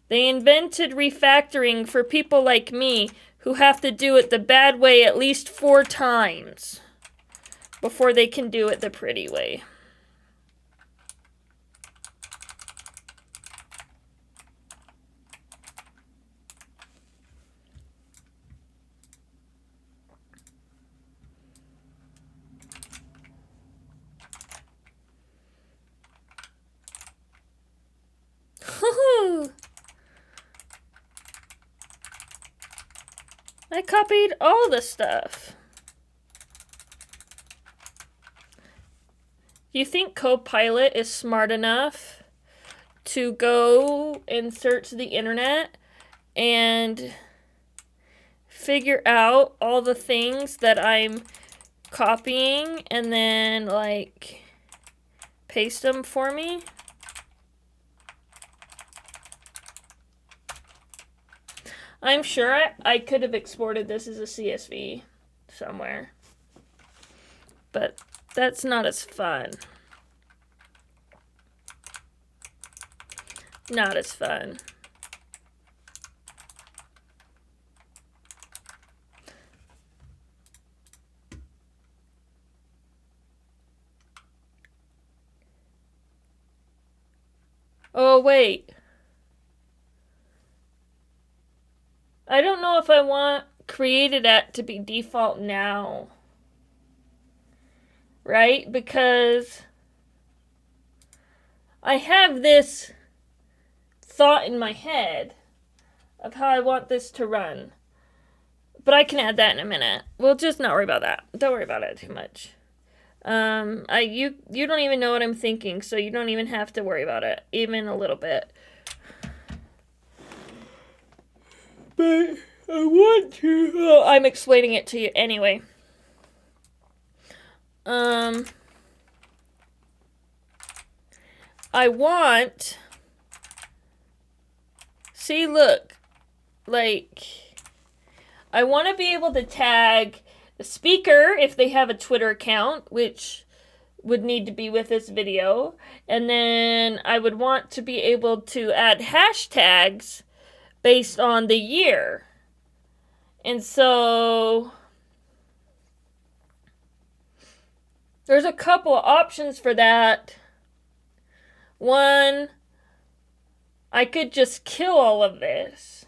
They invented refactoring for people like me who have to do it the bad way at least 4 times before they can do it the pretty way. I copied all the stuff. You think Copilot is smart enough to go and search the internet and figure out all the things that I'm copying and then like paste them for me? I'm sure I could have exported this as a CSV somewhere. But That's not as fun. Not as fun. Oh, wait. I don't know if I want created at to be default now. Right? Because I have this thought in my head of how I want this to run. But I can add that in a minute. We'll just not worry about that. Don't worry about it too much. You don't even know what I'm thinking, so you don't even have to worry about it, even a little bit. But I want to. Oh, I'm explaining it to you anyway. I want. See, look, like, I want to be able to tag the speaker if they have a Twitter account, which would need to be with this video. And then I would want to be able to add hashtags based on the year. And so there's a couple of options for that. One, I could just kill all of this.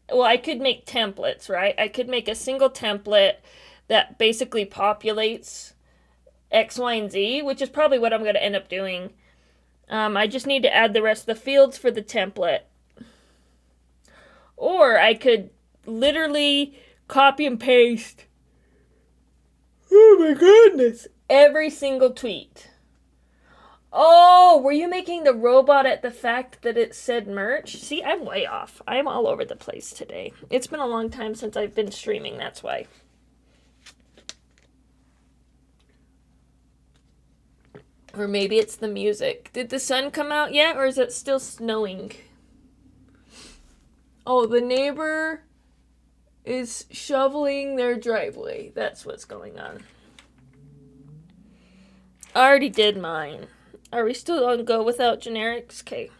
Well, I could make templates, right? I could make a single template that basically populates X, Y, and Z, which is probably what I'm going to end up doing. I just need to add the rest of the fields for the template. Or I could literally copy and paste. Oh my goodness. Every single tweet. Oh, were you making the robot at the fact that it said merch? See, I'm way off. I'm all over the place today. It's been a long time since I've been streaming, that's why. Or maybe it's the music. Did the sun come out yet, or is it still snowing? Oh, the neighbor is shoveling their driveway. That's what's going on. I already did mine. Are we still on go without generics? Okay.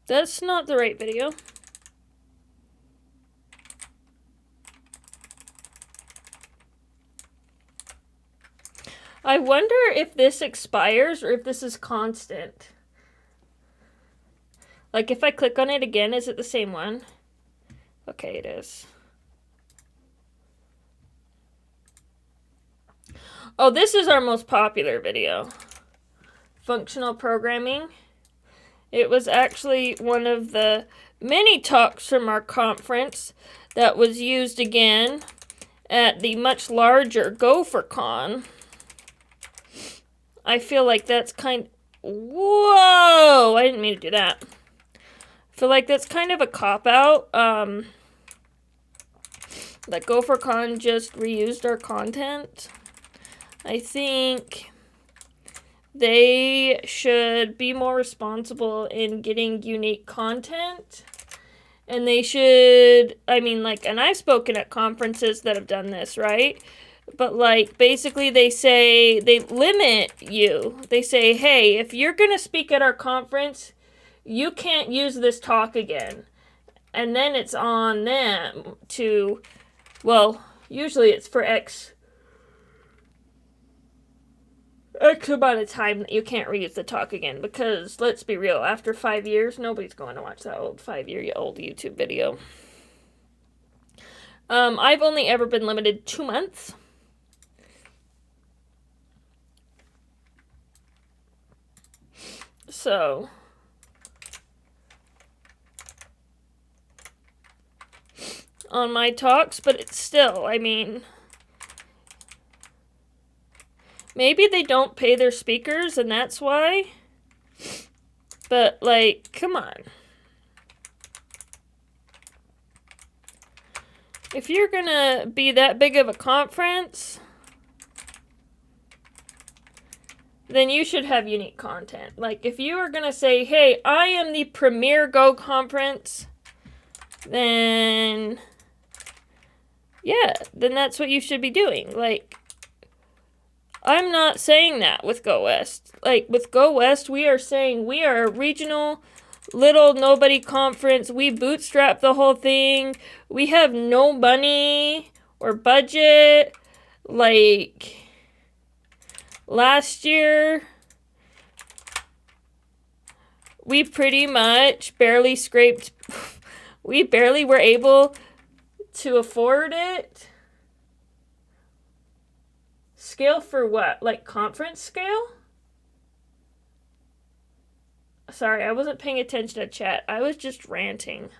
That's not the right video. I wonder if this expires or if this is constant. Like if I click on it again, is it the same one? Okay, it is. Oh, this is our most popular video. Functional programming. It was actually one of the many talks from our conference that was used again at the much larger GopherCon. I feel like that's whoa! I didn't mean to do that. I feel like that's kind of a cop-out. That GopherCon just reused our content. I think they should be more responsible in getting unique content. And they should, and I've spoken at conferences that have done this, right? But, basically they say, they limit you. They say, hey, if you're going to speak at our conference, you can't use this talk again. And then it's on them to, well, usually it's for X amount of time that you can't reuse the talk again. Because, let's be real, after 5 years, nobody's going to watch that old 5-year-old YouTube video. I've only ever been limited 2 months. So, on my talks, but it's still, maybe they don't pay their speakers and that's why, but, come on. If you're gonna be that big of a conference, then you should have unique content. Like, if you are gonna say, hey, I am the premier Go conference, then yeah, then that's what you should be doing. Like, I'm not saying that with Go West. Like, with Go West, we are saying we are a regional little nobody conference. We bootstrap the whole thing. We have no money or budget. Like, last year, we pretty much barely scraped. We barely were able to afford it. Scale for what? Like conference scale? Sorry, I wasn't paying attention to chat. I was just ranting.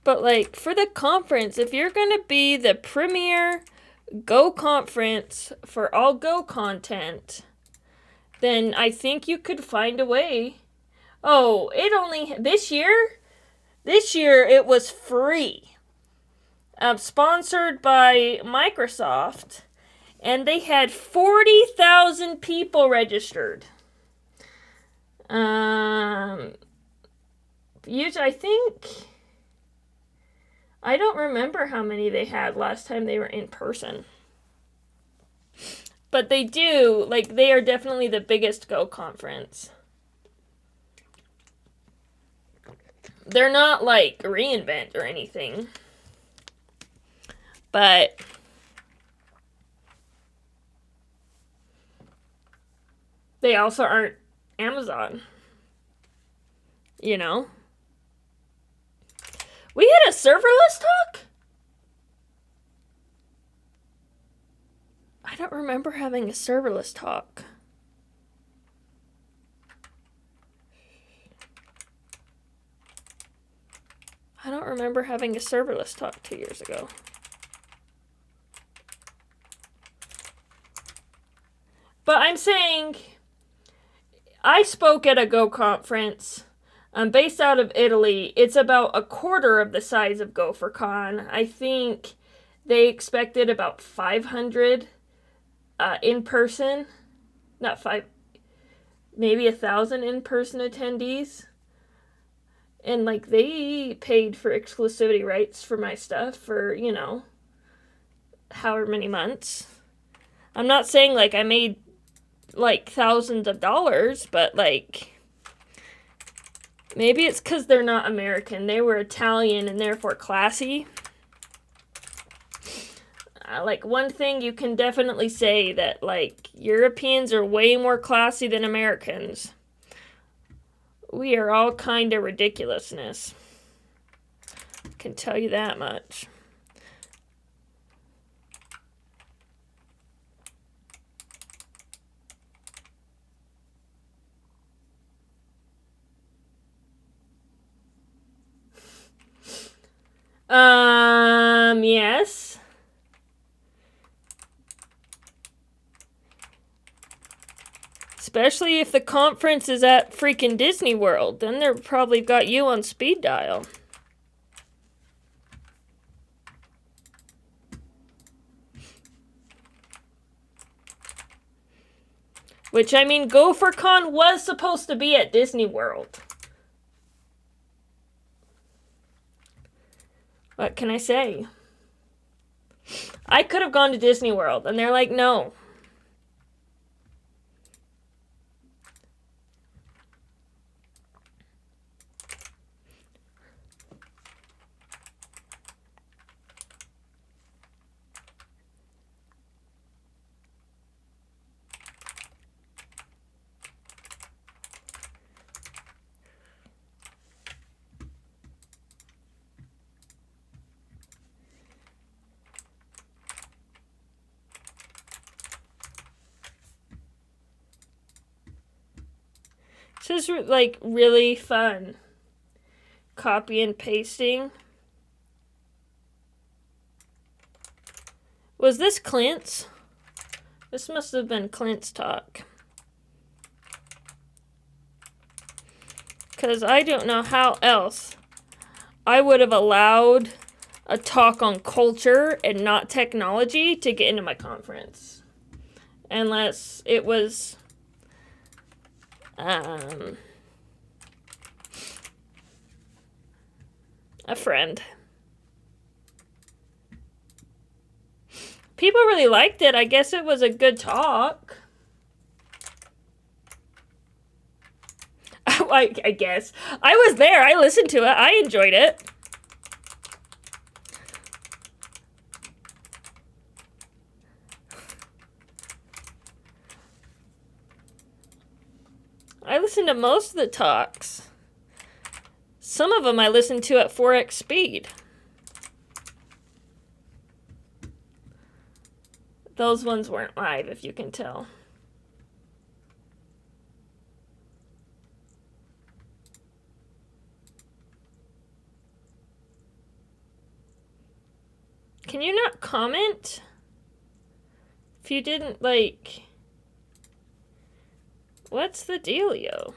But like, for the conference, if you're gonna be the premier Go conference for all Go content, then I think you could find a way. Oh, this year it was free. Sponsored by Microsoft, and they had 40,000 people registered. I think, I don't remember how many they had last time they were in person. But they do, like, they are definitely the biggest Go conference. They're not like reInvent or anything. But they also aren't Amazon. You know? We had a serverless talk? I don't remember having a serverless talk. I don't remember having a serverless talk 2 years ago. But I'm saying, I spoke at a Go conference. I'm based out of Italy. It's about a quarter of the size of GopherCon. I think they expected about 500 in person. Not five, maybe 1,000 in-person attendees. And like, they paid for exclusivity rights for my stuff for, you know, however many months. I'm not saying like I made like thousands of dollars, but like, maybe it's because they're not American. They were Italian and therefore classy. Like, one thing you can definitely say that like Europeans are way more classy than Americans. We are all kind of ridiculousness. Can tell you that much. Yes. Especially if the conference is at freaking Disney World. Then they're probably got you on speed dial. Which, I mean, GopherCon was supposed to be at Disney World. What can I say? I could have gone to Disney World, and they're like, no. This is like really fun. Copy and pasting. Was this Clint's? This must have been Clint's talk. Because I don't know how else I would have allowed a talk on culture and not technology to get into my conference. Unless it was a friend. People really liked it. I guess it was a good talk. I guess. I was there. I listened to it. I enjoyed it. I listened to most of the talks. Some of them I listened to at 4x speed. Those ones weren't live, if you can tell. Can you not comment? If you didn't, like... What's the dealio?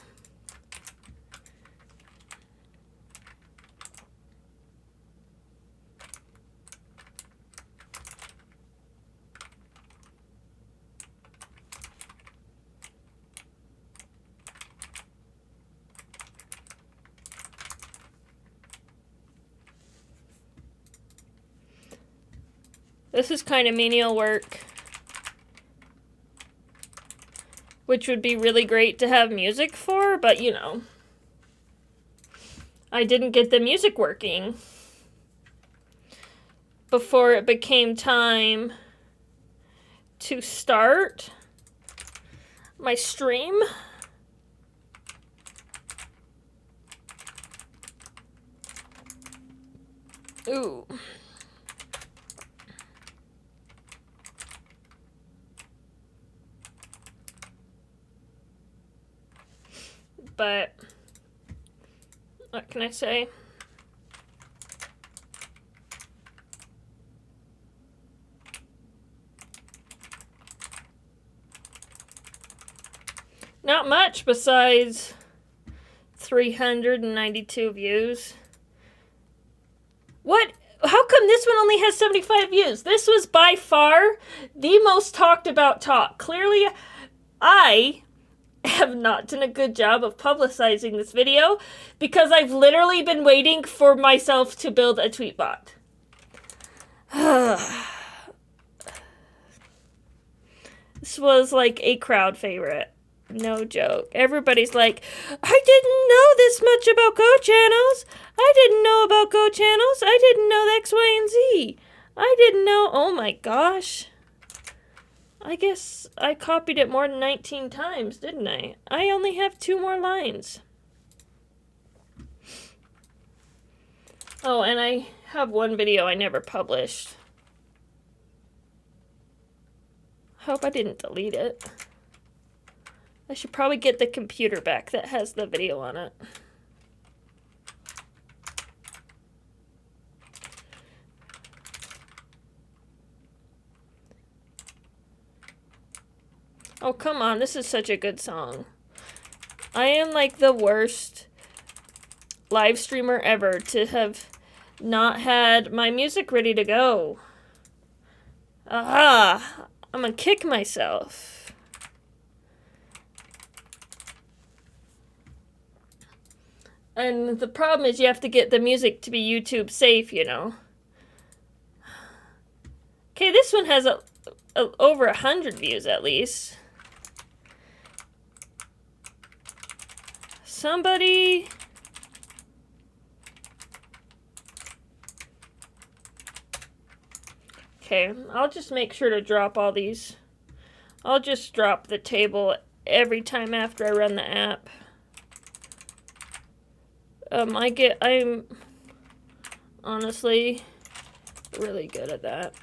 This is kind of menial work, which would be really great to have music for, but you know, I didn't get the music working before it became time to start my stream. Ooh. But what can I say? Not much besides 392 views. What? How come this one only has 75 views? This was by far the most talked about talk. Clearly, I have not done a good job of publicizing this video because I've literally been waiting for myself to build a tweet bot. This was like a crowd favorite. No joke. Everybody's like, I didn't know this much about Go channels. I didn't know about Go channels. I didn't know X, Y, and Z. I didn't know. Oh my gosh. I guess I copied it more than 19 times, didn't I? I only have 2 more lines. Oh, and I have one video I never published. Hope I didn't delete it. I should probably get the computer back that has the video on it. Oh, come on. This is such a good song. I am like the worst live streamer ever to have not had my music ready to go. Aha! I'm gonna kick myself. And the problem is you have to get the music to be YouTube safe, you know. Okay, this one has over 100 views at least. Somebody... Okay, I'll just make sure to drop all these. I'll just drop the table every time after I run the app. I'm honestly really good at that.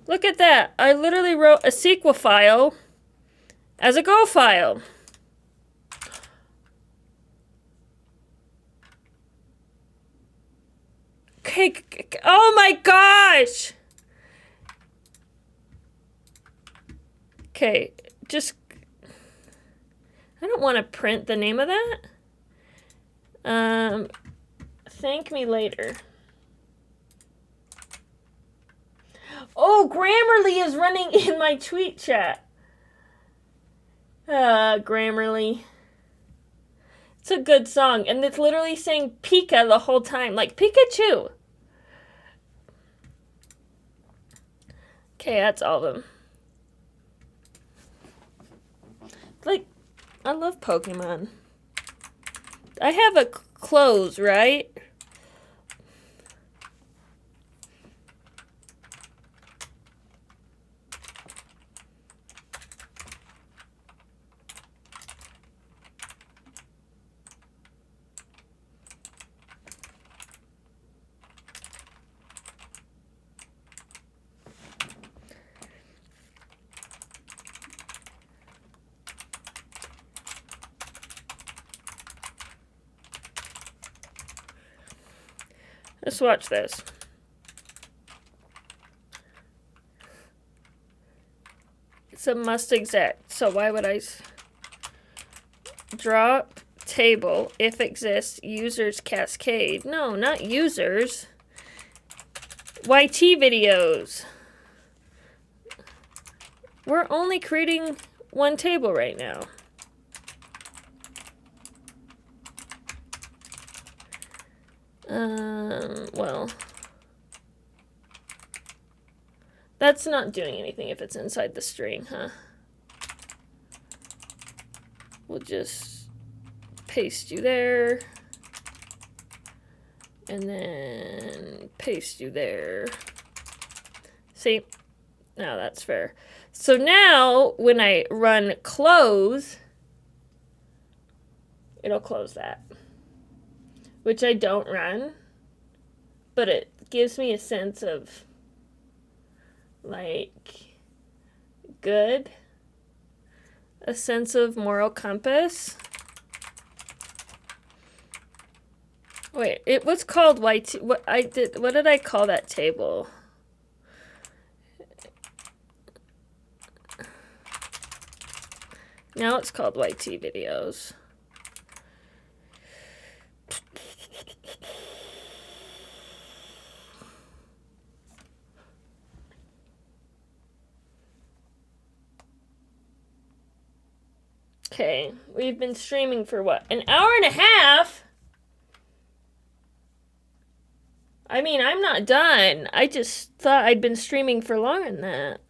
Look at that. I literally wrote a SQL file as a Go file. Okay, Okay. Oh my gosh. Okay, just... I don't want to print the name of that. Thank me later. Oh, Grammarly is running in my tweet chat. Grammarly. It's a good song, and it's literally saying Pika the whole time, like Pikachu. Okay, that's all of them. Like, I love Pokemon. I have a close, right? Let's watch this. It's a must exact, so why would I drop table if exists users cascade? No, not users. YT videos. We're only creating one table right now. Well, that's not doing anything if it's inside the string, huh? We'll just paste you there. And then paste you there. See? Now that's fair. So now, when I run close, it'll close that. Which I don't run, but it gives me a sense of, like, good. A sense of moral compass. Wait, it was called YT. What did I call that table? Now it's called YT videos. Okay, we've been streaming for what? An hour and a half? I mean, I'm not done. I just thought I'd been streaming for longer than that.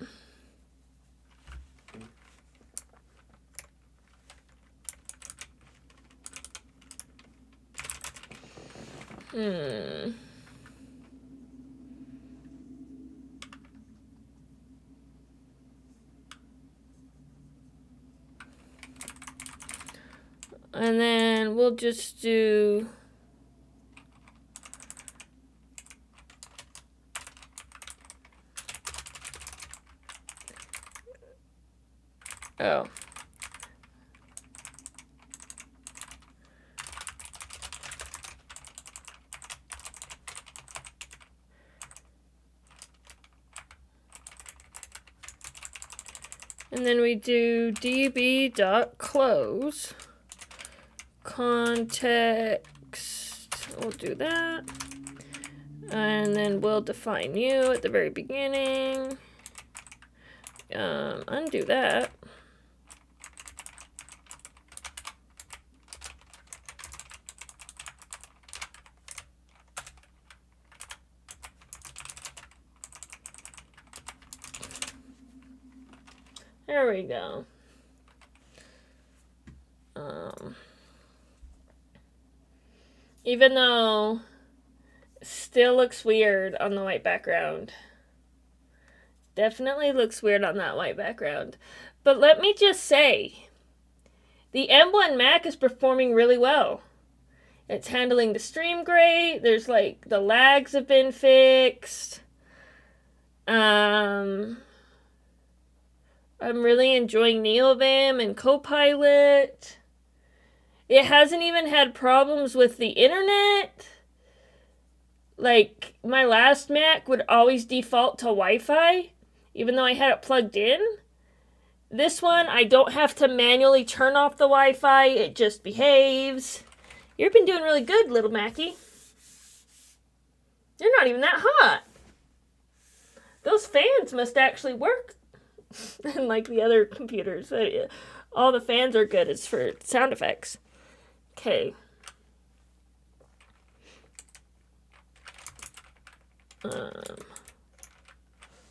And then we'll just do... Oh. And then we do db.close context. We'll do that. And then we'll define you at the very beginning. Undo that. There we go. Even though it still looks weird on the white background. Definitely looks weird on that white background. But let me just say, the M1 Mac is performing really well. It's handling the stream great. There's like, the lags have been fixed. I'm really enjoying NeoVim and Copilot. It hasn't even had problems with the internet. Like, my last Mac would always default to Wi-Fi, even though I had it plugged in. This one, I don't have to manually turn off the Wi-Fi. It just behaves. You've been doing really good, little Mackie. You're not even that hot. Those fans must actually work. Unlike the other computers. All the fans are good. It's for sound effects. Okay.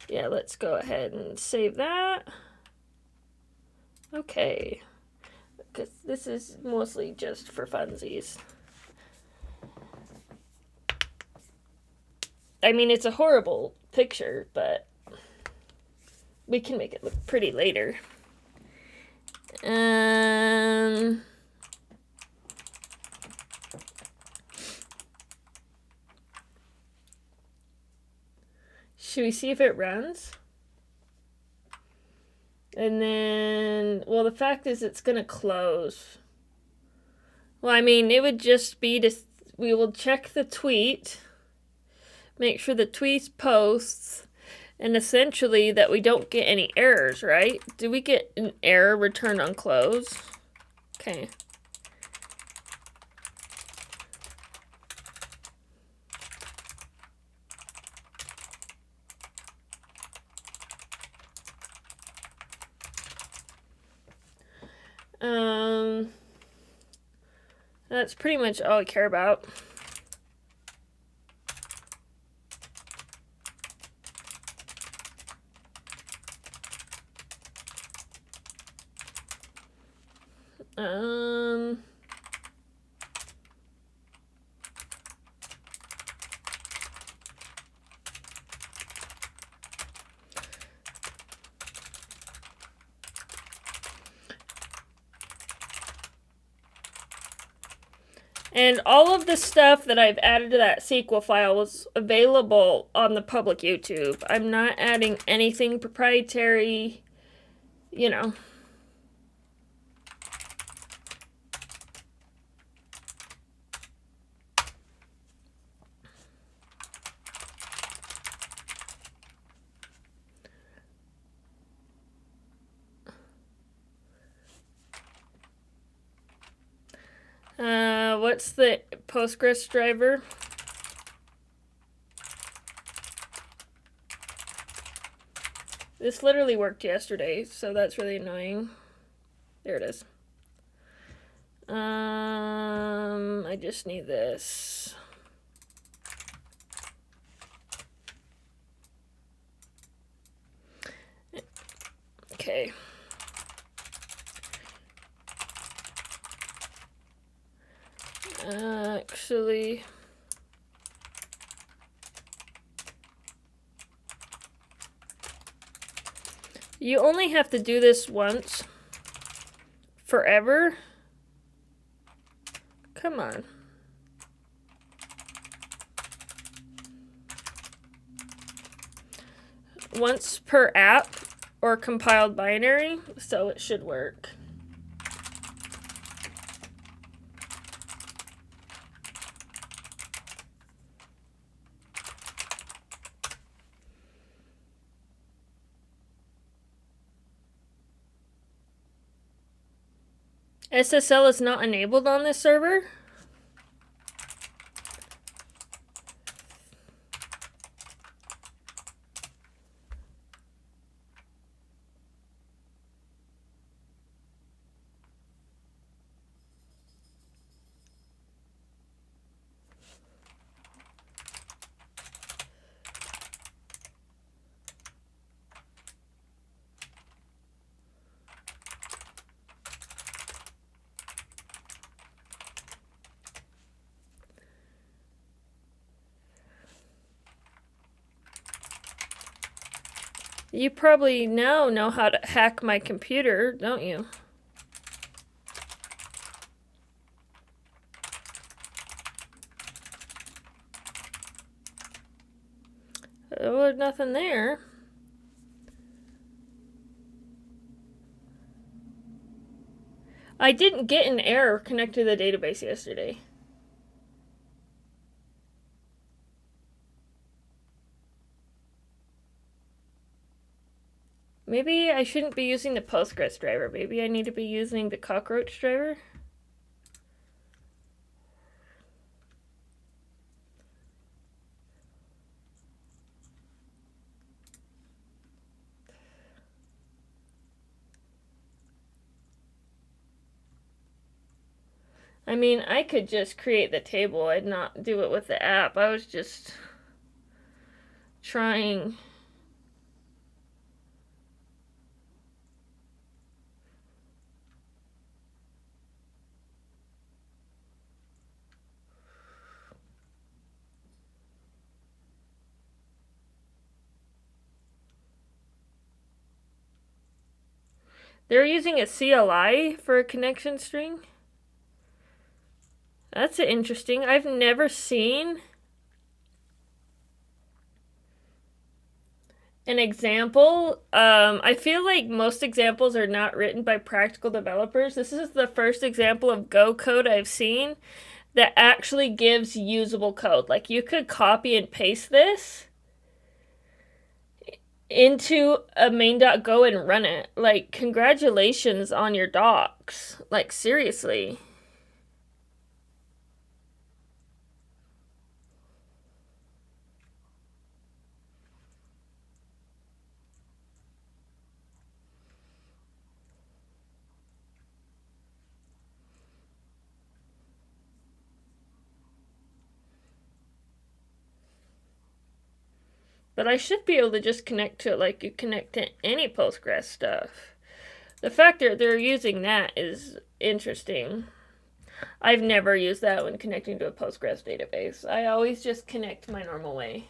Yeah, let's go ahead and save that. Okay. Because this is mostly just for funsies. I mean, it's a horrible picture, but we can make it look pretty later. Should we see if it runs? And then, well, the fact is it's going to close. Well, I mean, it would just be to, we will check the tweet, make sure the tweet posts, and essentially that we don't get any errors, right? Do we get an error return on close? Okay. That's pretty much all I care about. And all of the stuff that I've added to that SQL file was available on the public YouTube. I'm not adding anything proprietary, you know. What's the Postgres driver? This literally worked yesterday, so that's really annoying. There it is. I just need this. Okay. Actually, you only have to do this once forever. Come on. Once per app or compiled binary, so it should work. SSL is not enabled on this server. You probably now know how to hack my computer, don't you? Oh, there's nothing there. I didn't get an error connected to the database yesterday. Maybe I shouldn't be using the Postgres driver. Maybe I need to be using the cockroach driver. I mean, I could just create the table and not do it with the app. I was just trying. They're using a CLI for a connection string? That's interesting. I've never seen an example. I feel like most examples are not written by practical developers. This is the first example of Go code I've seen that actually gives usable code. Like, you could copy and paste this into a main.go and run it. Like, congratulations on your docs. Like, seriously. But I should be able to just connect to it like you connect to any Postgres stuff. The fact that they're using that is interesting. I've never used that when connecting to a Postgres database. I always just connect my normal way.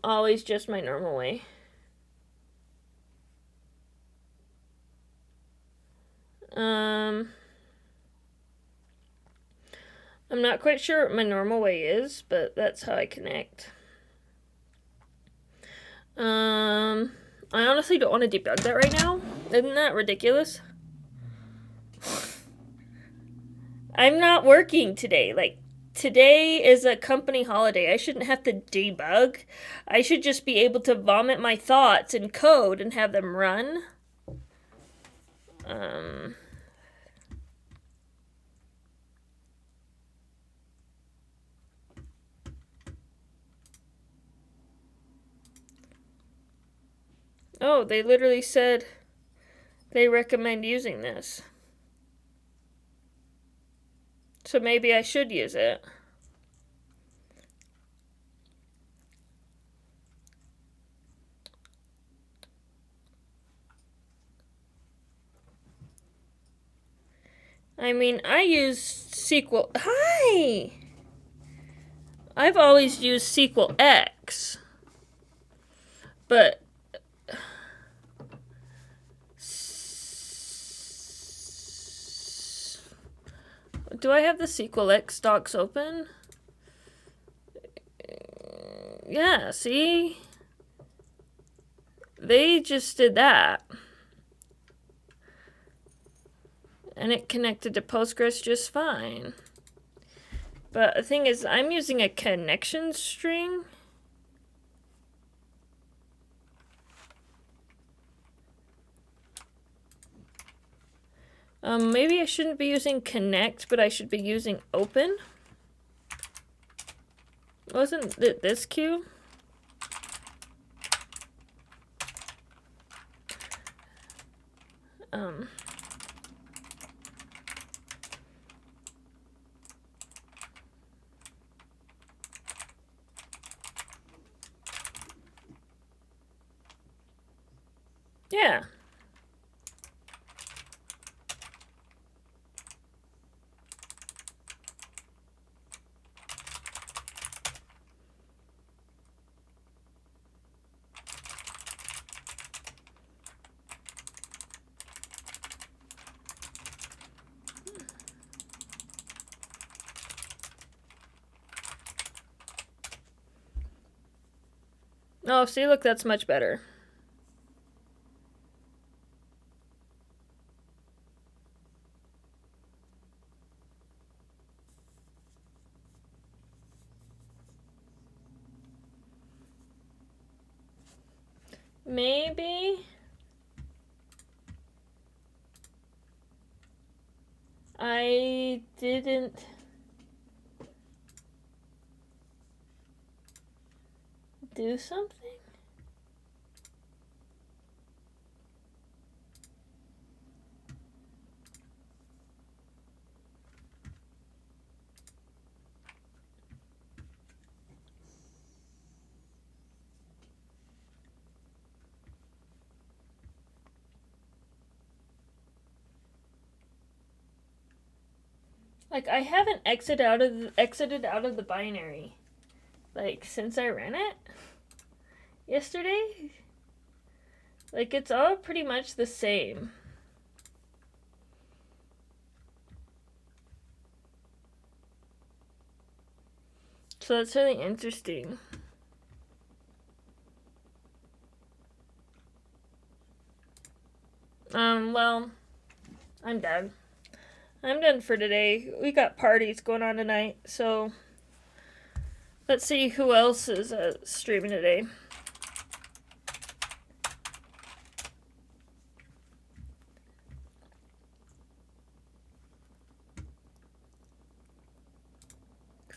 Always just my normal way. I'm not quite sure what my normal way is, but that's how I connect. I honestly don't want to debug that right now. Isn't that ridiculous? I'm not working today. Like, today is a company holiday. I shouldn't have to debug. I should just be able to vomit my thoughts in code and have them run. Oh, they literally said they recommend using this. So maybe I should use it. I mean, I use SQL. Hi! I've always used SQL X. But do I have the SQL X docs open? Yeah, see? They just did that. And it connected to Postgres just fine. But the thing is, I'm using a connection string. Maybe I shouldn't be using connect, but I should be using open. Wasn't it this queue? Yeah. Oh, see, look, that's much better. Maybe I didn't do something? Like, I haven't exited out of the binary, like, since I ran it yesterday. Like, it's all pretty much the same. So that's really interesting. Well, I'm done. I'm done for today. We got parties going on tonight, so let's see who else is streaming today.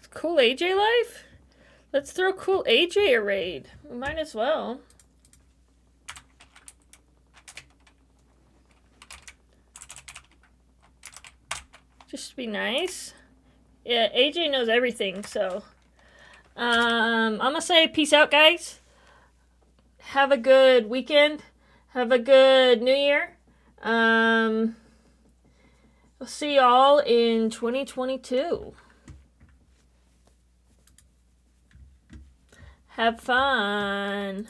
Cool AJ life? Let's throw Cool AJ a raid. We might as well. Just to be nice. Yeah, AJ knows everything, so. I'm gonna say peace out, guys. Have a good weekend. Have a good New Year. We'll see y'all in 2022. Have fun.